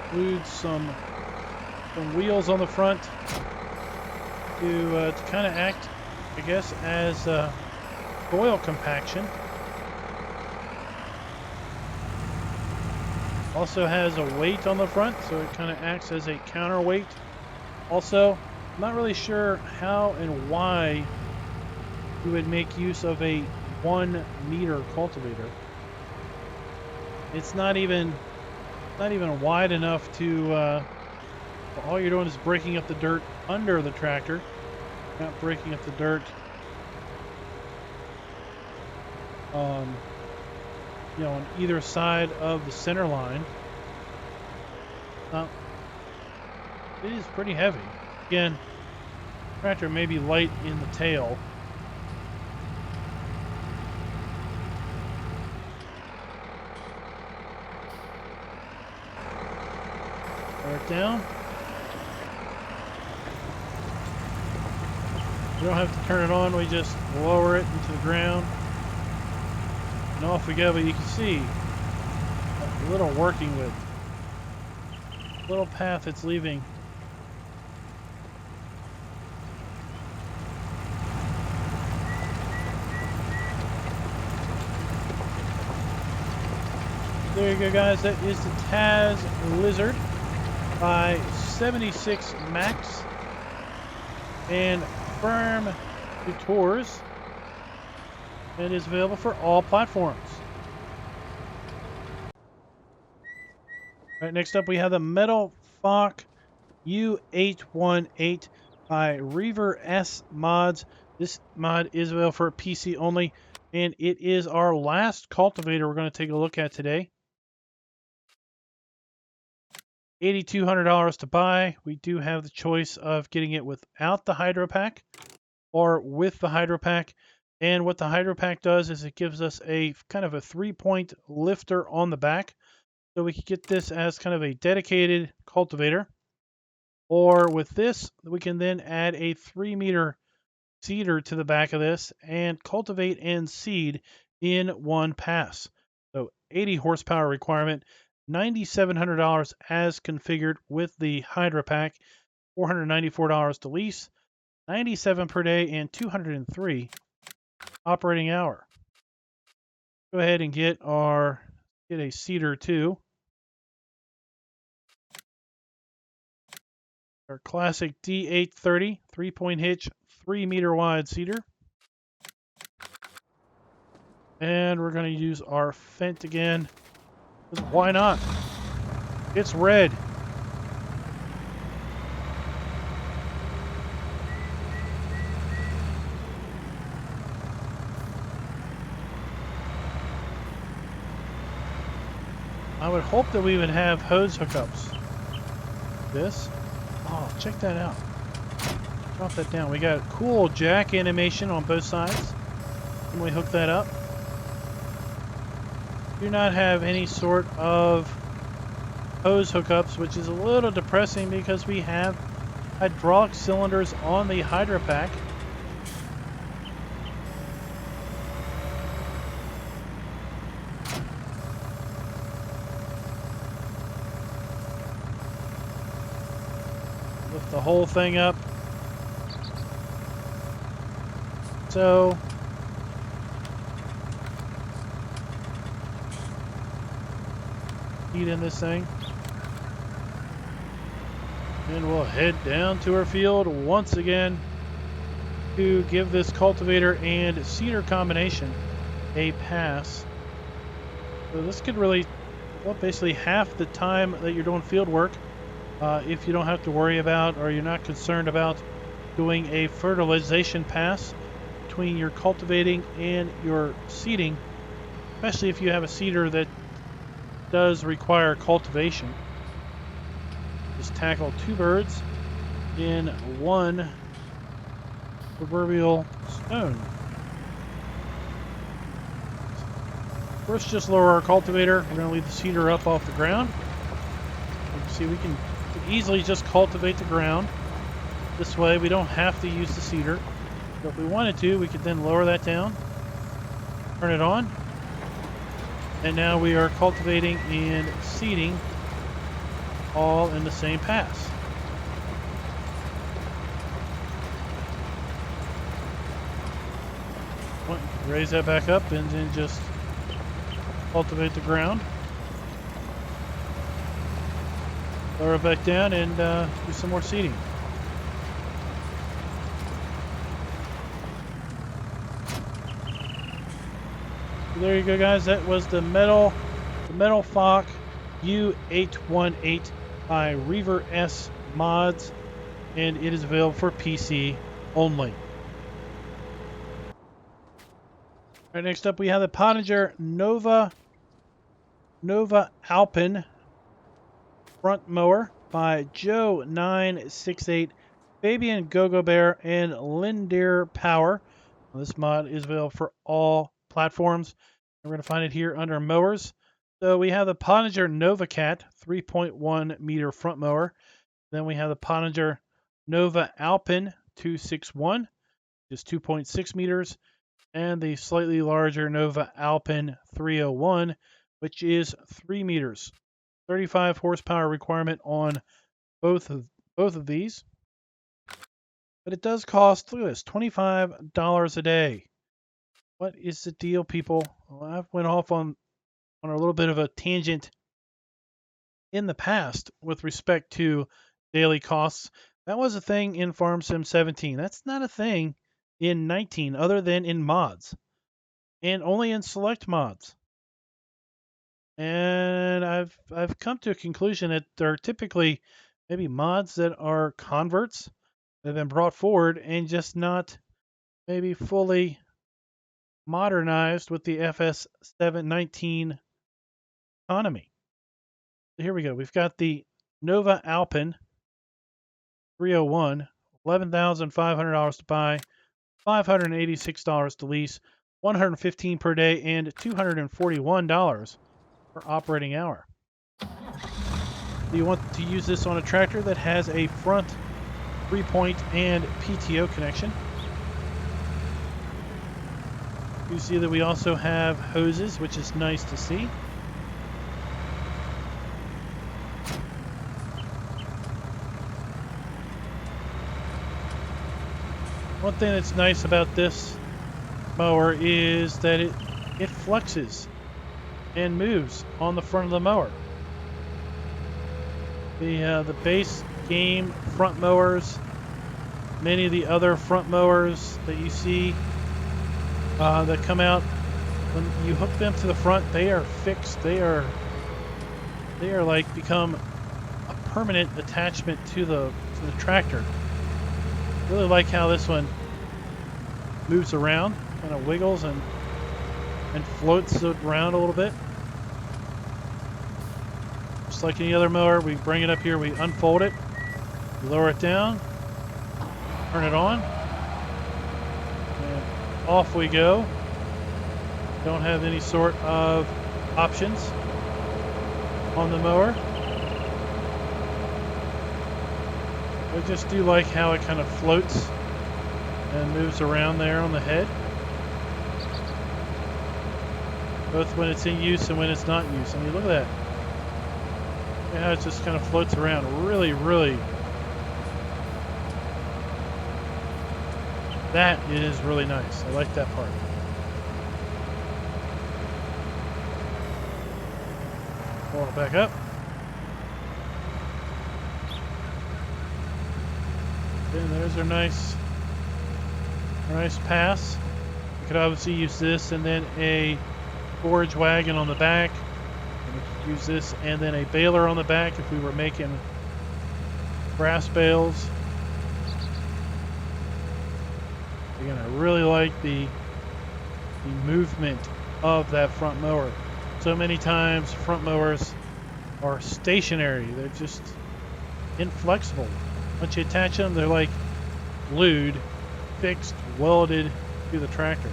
Includes some wheels on the front to kind of act, I guess, as soil compaction. Also has a weight on the front, so it kind of acts as a counterweight. Also, I'm not really sure how and why you would make use of a 1 meter cultivator. It's not even wide enough to all you're doing is breaking up the dirt under the tractor, not breaking up the dirt on either side of the center line. It is pretty heavy. Again, the tractor may be light in the tail. Lower it down. We don't have to turn it on, we just lower it into the ground. And off we go, but you can see a little working with. little path it's leaving. There you go, guys. That is the Tass Lizard by 76 Max and firm Detours. It is available for all platforms. All right, next up we have the Metal-Fach U818 by Reaver S Mods. This mod is available for PC only, and it is our last cultivator we're going to take a look at today. $8,200 to buy. We do have the choice of getting it without the Hydro Pack or with the Hydro Pack. And what the Hydro Pack does is it gives us a kind of a 3-point lifter on the back. So we could get this as kind of a dedicated cultivator. Or with this, we can then add a 3-meter seeder to the back of this and cultivate and seed in one pass. So 80 horsepower requirement. $9,700 as configured with the Hydro Pack, $494 to lease, 97 per day, and 203 operating hour. Go ahead and get a seeder too. Our classic D830 3-point hitch, 3-meter wide seeder. And we're going to use our Fendt again. Why not? It's red. I would hope that we would have hose hookups. This. Oh, check that out. Drop that down. We got cool jack animation on both sides. When we hook that up. Do not have any sort of hose hookups, which is a little depressing because we have hydraulic cylinders on the Hydro Pack. Lift the whole thing up. So heat in this thing. And we'll head down to our field once again to give this cultivator and seeder combination a pass. So this could really, well, basically half the time that you're doing field work if you don't have to worry about, or you're not concerned about doing a fertilization pass between your cultivating and your seeding, especially if you have a seeder that does require cultivation. Just tackle 2 birds in one proverbial stone. First, just lower our cultivator. We're going to leave the seeder up off the ground. You can see we can easily just cultivate the ground. This way we don't have to use the seeder. But if we wanted to, we could then lower that down, turn it on, and now we are cultivating and seeding all in the same pass. Raise that back up and then just cultivate the ground. Lower it back down and do some more seeding. So there you go, guys. That was the Metal-Fach U818 by Reaver S Mods, and it is available for PC only. All right, next up we have the Pöttinger NOVAALPIN front mower by Joe 968, Fabian Gogo Bear, and Lindeer Power. Well, this mod is available for all platforms. We're going to find it here under mowers. So we have the Pöttinger NovaCat 3.1 meter front mower. Then we have the Pöttinger NOVAALPIN 261, which is 2.6 meters. And the slightly larger NOVAALPIN 301, which is 3 meters. 35 horsepower requirement on both of these. But it does cost, look at this, $25 a day. What is the deal, people? Well, I went off on a little bit of a tangent in the past with respect to daily costs. That was a thing in Farm Sim 17. That's not a thing in 19 other than in mods, and only in select mods. And I've come to a conclusion that there are typically maybe mods that are converts that have been brought forward and just not maybe fully modernized with the FS19 economy. So here we go. We've got the NOVAALPIN 301, $11,500 to buy, $586 to lease, $115 per day, and $241 per operating hour. Do you want to use this on a tractor that has a front 3-point and PTO connection? You see that we also have hoses, which is nice to see. One thing that's nice about this mower is that it flexes and moves on the front of the mower. The base game front mowers, many of the other front mowers that you see that come out, when you hook them to the front, they are fixed. They are like become a permanent attachment to the tractor. Really like how this one moves around, kind of wiggles and floats around a little bit. Just like any other mower, we bring it up here, we unfold it, we lower it down, turn it on, and off we go. Don't have any sort of options on the mower. I just do like how it kind of floats and moves around there on the head, both when it's in use and when it's not in use. I mean, look at that. Look at how it just kind of floats around. Really, really. That is really nice. I like that part. Pull it back up. And there's our nice pass. We could obviously use this and then a forage wagon on the back. And we could use this and then a baler on the back if we were making grass bales. Again, I really like the movement of that front mower. So many times front mowers are stationary. They're just inflexible. Once you attach them, they're like glued, fixed, welded to the tractor.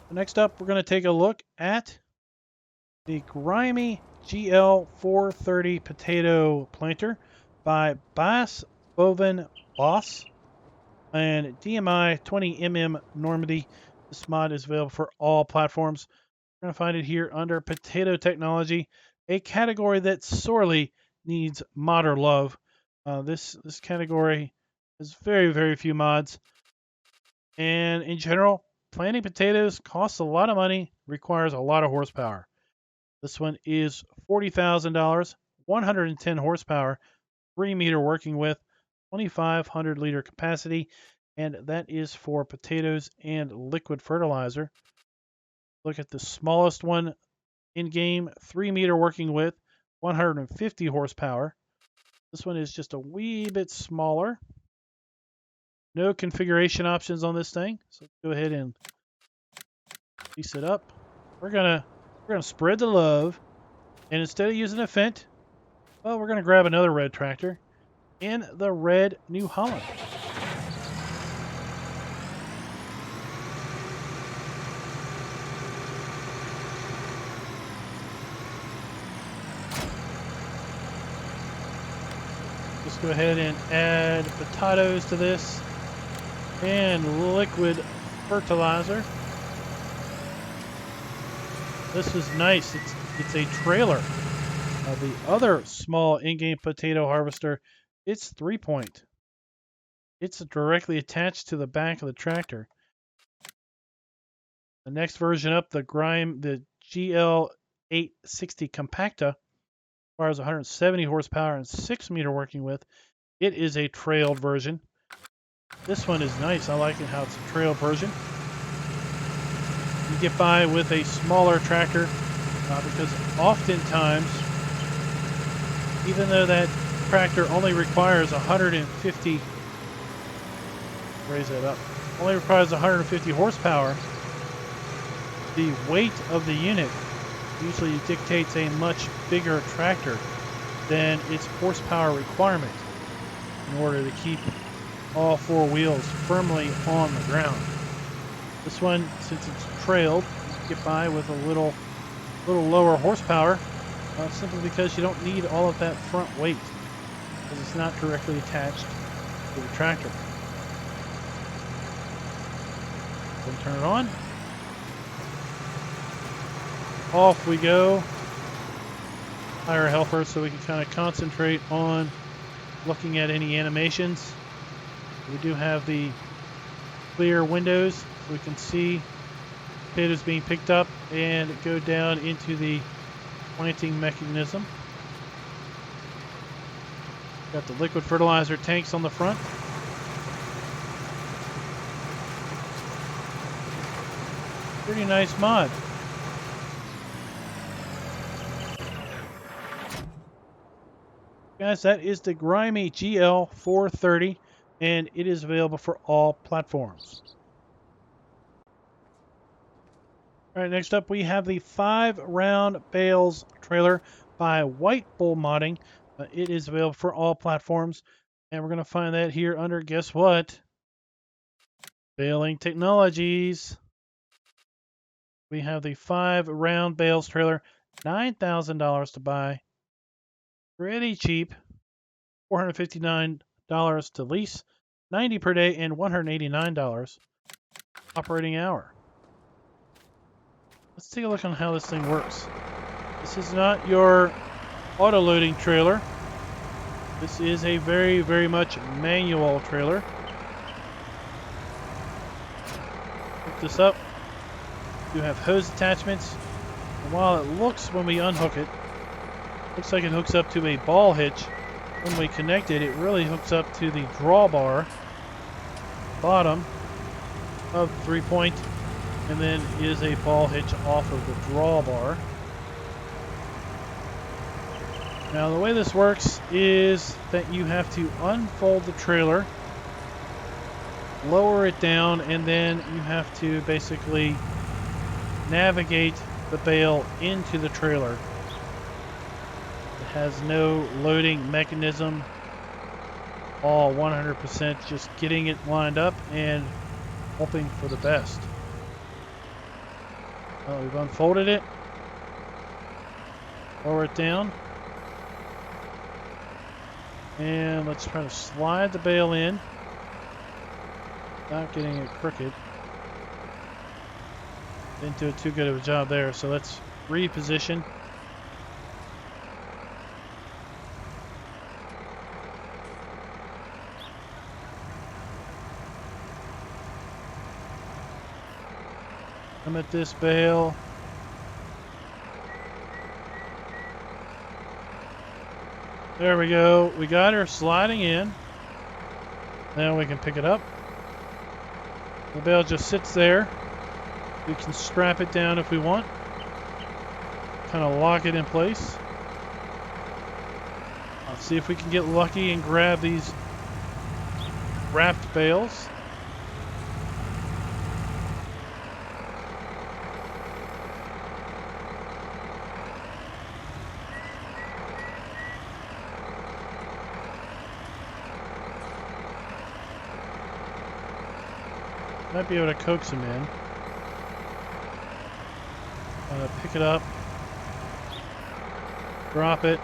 Next up, we're going to take a look at the Grimme GL 430 potato planter by Bass Bovin Boss and DMI 20mm Normandy. This mod is available for all platforms. We're going to find it here under Potato Technology, a category that sorely needs modder love. This category has very, very few mods. And in general, planting potatoes costs a lot of money, requires a lot of horsepower. This one is $40,000, 110 horsepower, 3-meter working width, 2,500 liter capacity, and that is for potatoes and liquid fertilizer. Look at the smallest one in game, 3-meter working width, 150 horsepower. This one is just a wee bit smaller. No configuration options on this thing, so let's go ahead and piece it up. We're gonna spread the love, and instead of using a Fendt, well, we're gonna grab another red tractor in the red New Holland. Just go ahead and add potatoes to this and liquid fertilizer. This is nice. It's a trailer. The other small in-game potato harvester, it's 3-point. It's directly attached to the back of the tractor. The next version up, the GL 860 Compacta, requires 170 horsepower and 6-meter working width. It is a trailed version. This one is nice. I like it how it's a trailed version. You get by with a smaller tractor because oftentimes, even though that tractor only requires 150, raise that up, only requires 150 horsepower, the weight of the unit usually dictates a much bigger tractor than its horsepower requirement in order to keep all 4 wheels firmly on the ground. This one, since it's trailed, you get by with a little lower horsepower, simply because you don't need all of that front weight, because it's not directly attached to the tractor. Then turn it on. Off we go. Tire helper, so we can kind of concentrate on looking at any animations. We do have the clear windows, so we can see potatoes being picked up and go down into the planting mechanism. Got the liquid fertilizer tanks on the front. Pretty nice mod. Guys, that is the Grimme GL 430, and it is available for all platforms. All right, next up we have the 5-round Bales trailer by White Bull Modding. It is available for all platforms, and we're going to find that here under, guess what? Baling Technologies. We have the 5-round Bales trailer, $9,000 to buy. Pretty cheap, $459 to lease, $90 per day, and $189 operating hour. Let's take a look on how this thing works. This is not your auto-loading trailer. This is a very, very much manual trailer. Hook this up. You have hose attachments. And while it looks, when we unhook it, looks like it hooks up to a ball hitch. When we connect it, it really hooks up to the drawbar, bottom of the 3-point, and then is a ball hitch off of the drawbar. Now the way this works is that you have to unfold the trailer, lower it down, and then you have to basically navigate the bale into the trailer. It has no loading mechanism, all 100% just getting it lined up and hoping for the best. We've unfolded it, lower it down, and let's try to slide the bale in without getting it crooked. Didn't do too good of a job there, so let's reposition. Come at this bale. There we go. We got her sliding in. Now we can pick it up. The bale just sits there. We can strap it down if we want. Kind of lock it in place. Let's see if we can get lucky and grab these wrapped bales. Might be able to coax them in. Pick it up, drop it,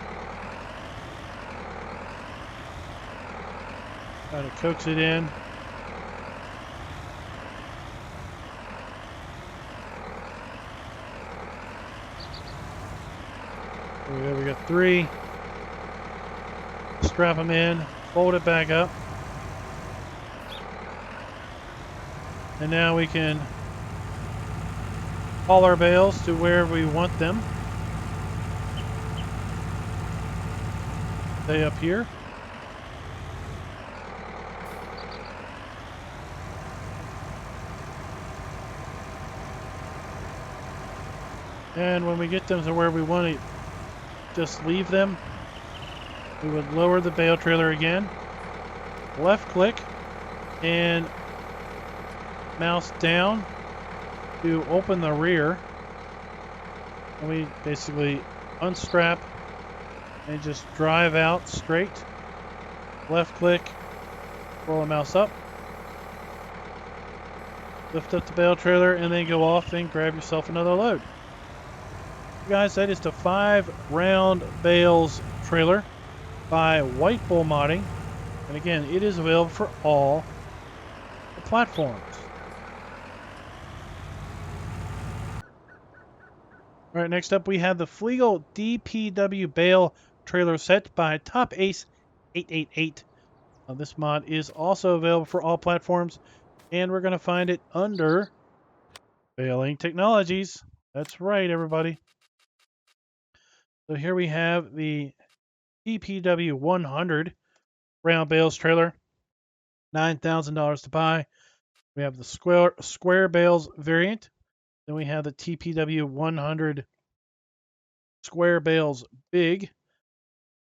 try to coax it in. There we go, we got 3. Strap them in, fold it back up. And now we can haul our bales to where we want them. Stay up here. And when we get them to where we want to just leave them, we would lower the bale trailer again, left click, and mouse down to open the rear. And we basically unstrap and just drive out straight. Left click, roll the mouse up, lift up the bale trailer, and then go off and grab yourself another load. Guys, that is the 5 round bales trailer by White Bull Modding, and again, it is available for all the platforms. All right, next up we have the Fliegl DPW Bale trailer set by Top Ace 888. This mod is also available for all platforms, and we're going to find it under Baling Technologies. That's right, everybody. So here we have the DPW 100 round bales trailer, $9,000 to buy. We have the square bales variant. Then we have the TPW 100 square bales big.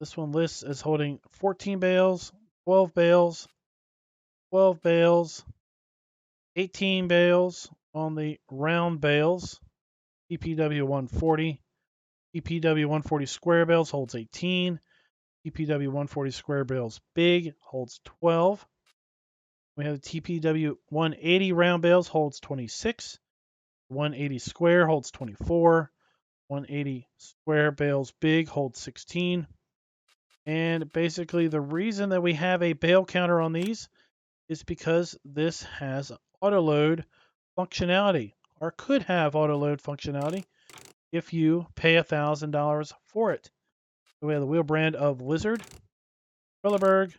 This one lists as holding 14 bales, 12 bales, 12 bales, 18 bales on the round bales. TPW 140. TPW 140 square bales holds 18. TPW 140 square bales big holds 12. We have the TPW 180 round bales holds 26. 180 square holds 24. 180 square bales big holds 16. And basically the reason that we have a bale counter on these is because this has auto load functionality, or could have auto load functionality if you pay $1,000 for it. So we have the wheel brand of Lizard, Trelleborg,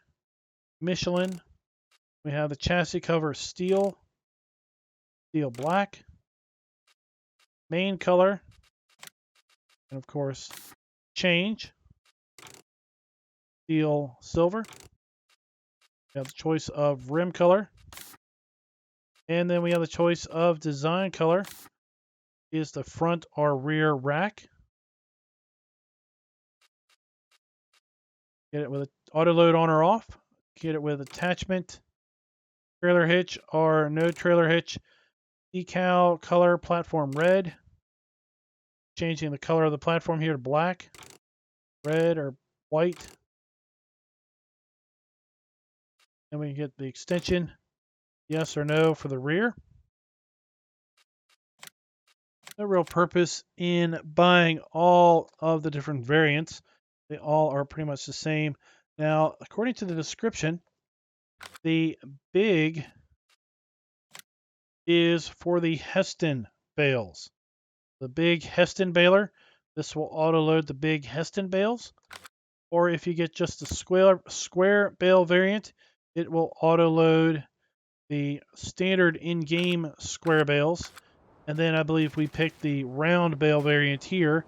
Michelin. We have the chassis cover steel black, main color, and of course change, steel silver. We have the choice of rim color, and then we have the choice of design color. Is the front or rear rack. Get it with an auto load on or off. Get it with attachment, trailer hitch or no trailer hitch, decal color platform red. Changing the color of the platform here to black, red, or white. And we get the extension, yes or no, for the rear. No real purpose in buying all of the different variants. They all are pretty much the same. Now, according to the description, the big is for the Heston bales. The big Heston baler, this will auto load the big Heston bales. Or if you get just the square bale variant, it will auto load the standard in-game square bales. And then I believe we picked the round bale variant here,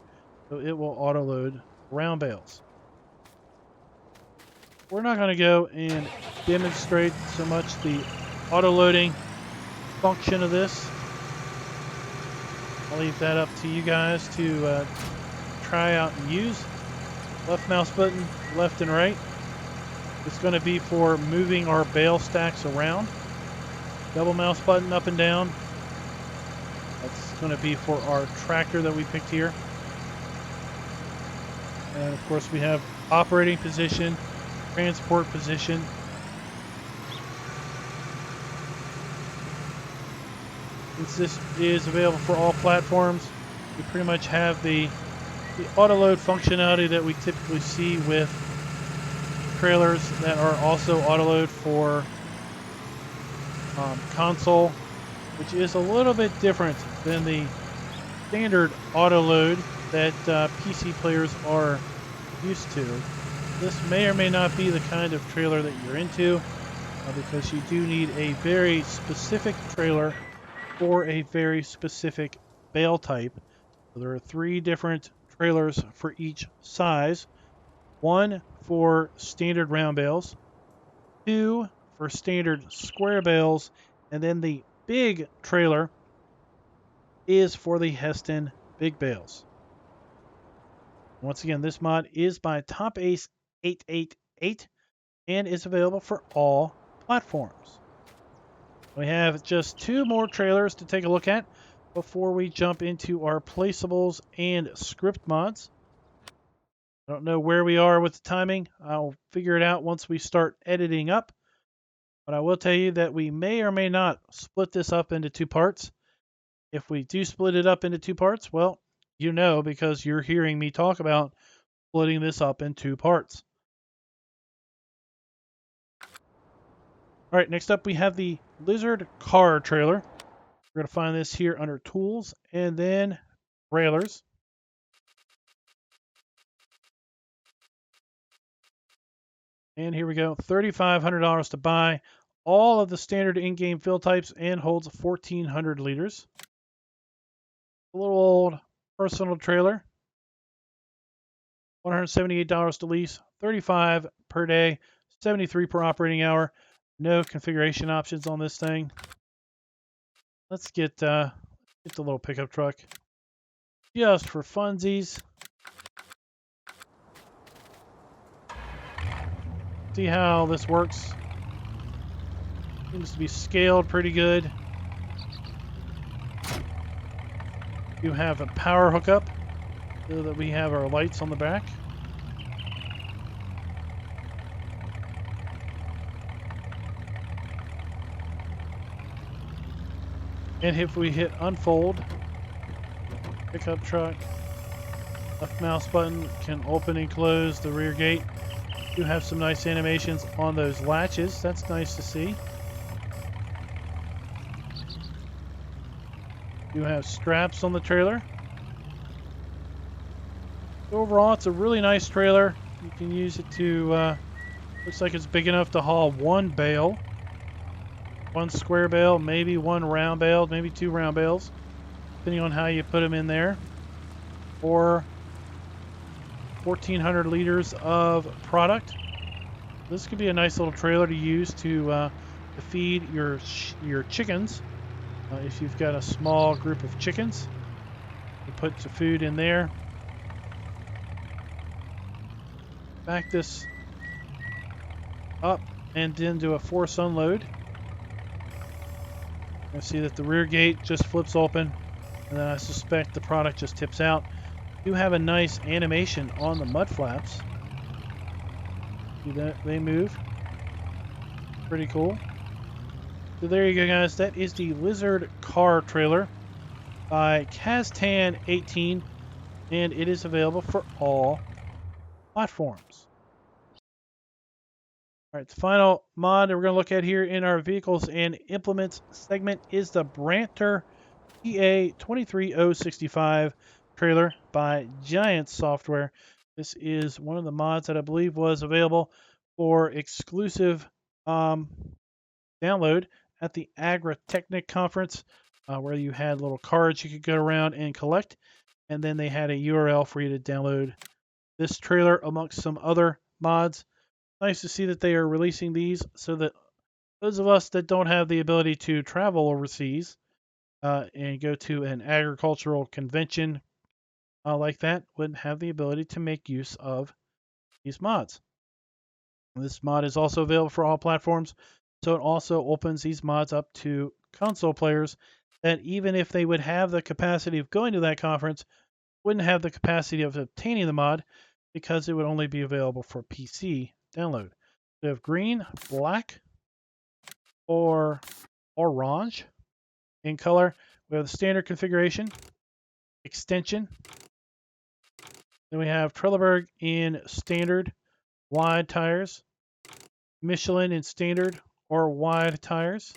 so it will auto load round bales. We're not going to go and demonstrate so much the auto loading function of this. I'll leave that up to you guys to try out and use. Left mouse button, left and right. It's going to be for moving our bale stacks around. Double mouse button up and down. That's going to be for our tractor that we picked here. And of course we have operating position, transport position. Since this is available for all platforms, we pretty much have the auto load functionality that we typically see with trailers that are also auto load for console, which is a little bit different than the standard auto load that PC players are used to. This may or may not be the kind of trailer that you're into, because you do need a very specific trailer for a very specific bale type. So there are 3 different trailers for each size. 1 for standard round bales, 2 for standard square bales, and then the big trailer is for the Heston big bales. Once again, this mod is by Top Ace 888 and is available for all platforms. We have just 2 more trailers to take a look at before we jump into our placeables and script mods. I don't know where we are with the timing. I'll figure it out once we start editing up. But I will tell you that we may or may not split this up into 2 parts. If we do split it up into 2 parts, well, you know, because you're hearing me talk about splitting this up in 2 parts. All right, next up we have the Lizard car trailer. We're going to find this here under Tools and then Trailers. And here we go, $3,500 to buy. All of the standard in-game fill types and holds 1,400 liters. A little old personal trailer. $178 to lease, $35 per day, $73 per operating hour. No configuration options on this thing. Let's get the little pickup truck just for funsies. See how this works. Seems to be scaled pretty good. You have a power hookup so that we have our lights on the back. And if we hit unfold, pickup truck, left mouse button can open and close the rear gate. You have some nice animations on those latches. That's nice to see. You have straps on the trailer. Overall, it's a really nice trailer. You can use it to, looks like it's big enough to haul 1 bale. 1 square bale, maybe 1 round bale, maybe 2 round bales, depending on how you put them in there. Or 1,400 liters of product. This could be a nice little trailer to use to feed your chickens. If you've got a small group of chickens, you put the food in there. Back this up and then do a force unload. You see that the rear gate just flips open, and then I suspect the product just tips out. You have a nice animation on the mud flaps. See that they move. Pretty cool. So there you go, guys. That is the Lizard car trailer by Kaztan18, and it is available for all platforms. All right, the final mod that we're going to look at here in our vehicles and implements segment is the Brantner TA 23065 trailer by Giant Software. This is one of the mods that I believe was available for exclusive download at the Agritechnic conference, where you had little cards you could go around and collect, and then they had a URL for you to download this trailer amongst some other mods. Nice to see that they are releasing these so that those of us that don't have the ability to travel overseas and go to an agricultural convention like that wouldn't have the ability to make use of these mods. This mod is also available for all platforms, so it also opens these mods up to console players that even if they would have the capacity of going to that conference, wouldn't have the capacity of obtaining the mod because it would only be available for PC download. We have green, black, or orange in color. We have the standard configuration, extension. Then we have Trelleborg in standard wide tires, Michelin in standard or wide tires.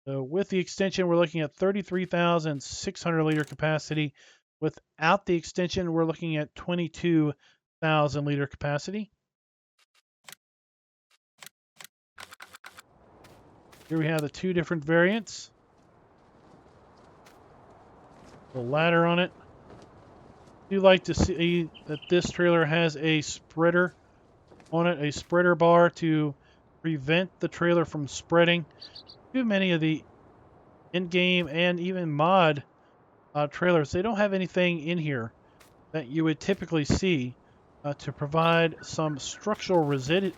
So with the extension, we're looking at 33,600 liter capacity. Without the extension, we're looking at 22,000 liter capacity. Here we have the two different variants. The ladder on it. I do like to see that this trailer has a spreader on it, a spreader bar to prevent the trailer from spreading. Too many of the in-game and even mod trailers, they don't have anything in here that you would typically see to provide some structural rigidity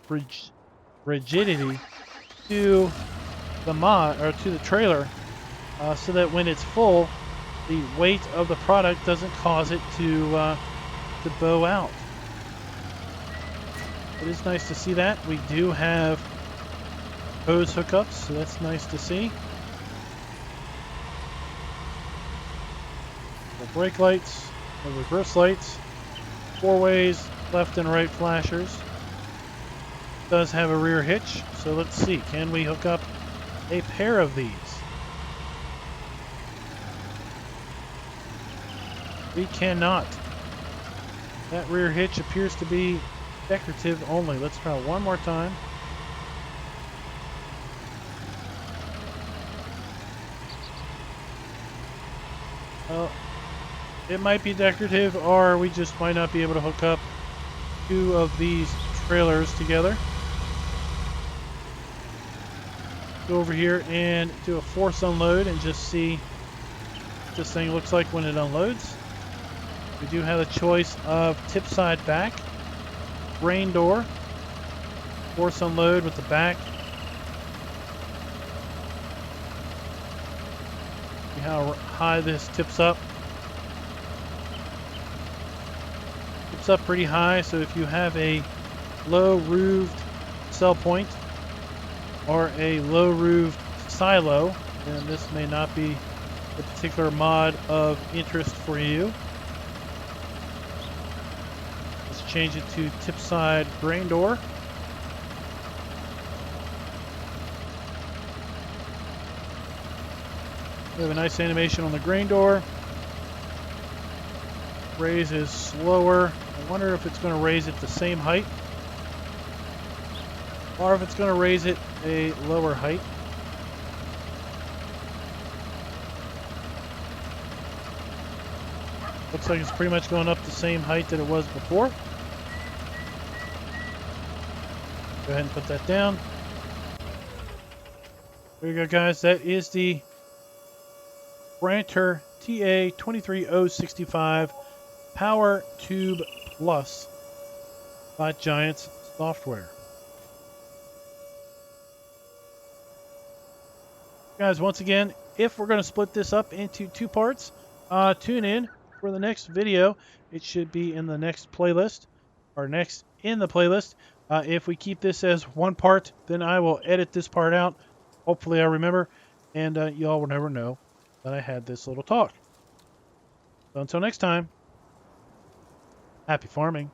to the mod or to the trailer, so that when it's full, the weight of the product doesn't cause it to bow out. It is nice to see that. We do have hose hookups, so that's nice to see. The brake lights, the reverse lights, 4 ways left and right flashers. It does have a rear hitch, so let's see. Can we hook up a pair of these? We cannot. That rear hitch appears to be decorative only. Let's try one more time. It might be decorative, or we just might not be able to hook up 2 of these trailers together. Go over here and do a force unload and just see what this thing looks like when it unloads. We do have a choice of tip side back, rain door, force unload with the back. See how high this tips up. Tips up pretty high, so if you have a low roofed cell point or a low roofed silo, then this may not be the particular mod of interest for you. Let's change it to tip side grain door. We have a nice animation on the grain door. Raise is slower. I wonder if it's going to raise it the same height, or if it's going to raise it a lower height. Looks like it's pretty much going up the same height that it was before. Go ahead and put that down. There you go, guys. That is the Brantner TA 23065 Power Tube Plus by Giants Software. Guys, once again, if we're going to split this up into 2 parts, tune in for the next video. It should be in the next playlist, or next in the playlist. If we keep this as 1 part, then I will edit this part out. Hopefully I remember, and y'all will never know that I had this little talk. So until next time, happy farming.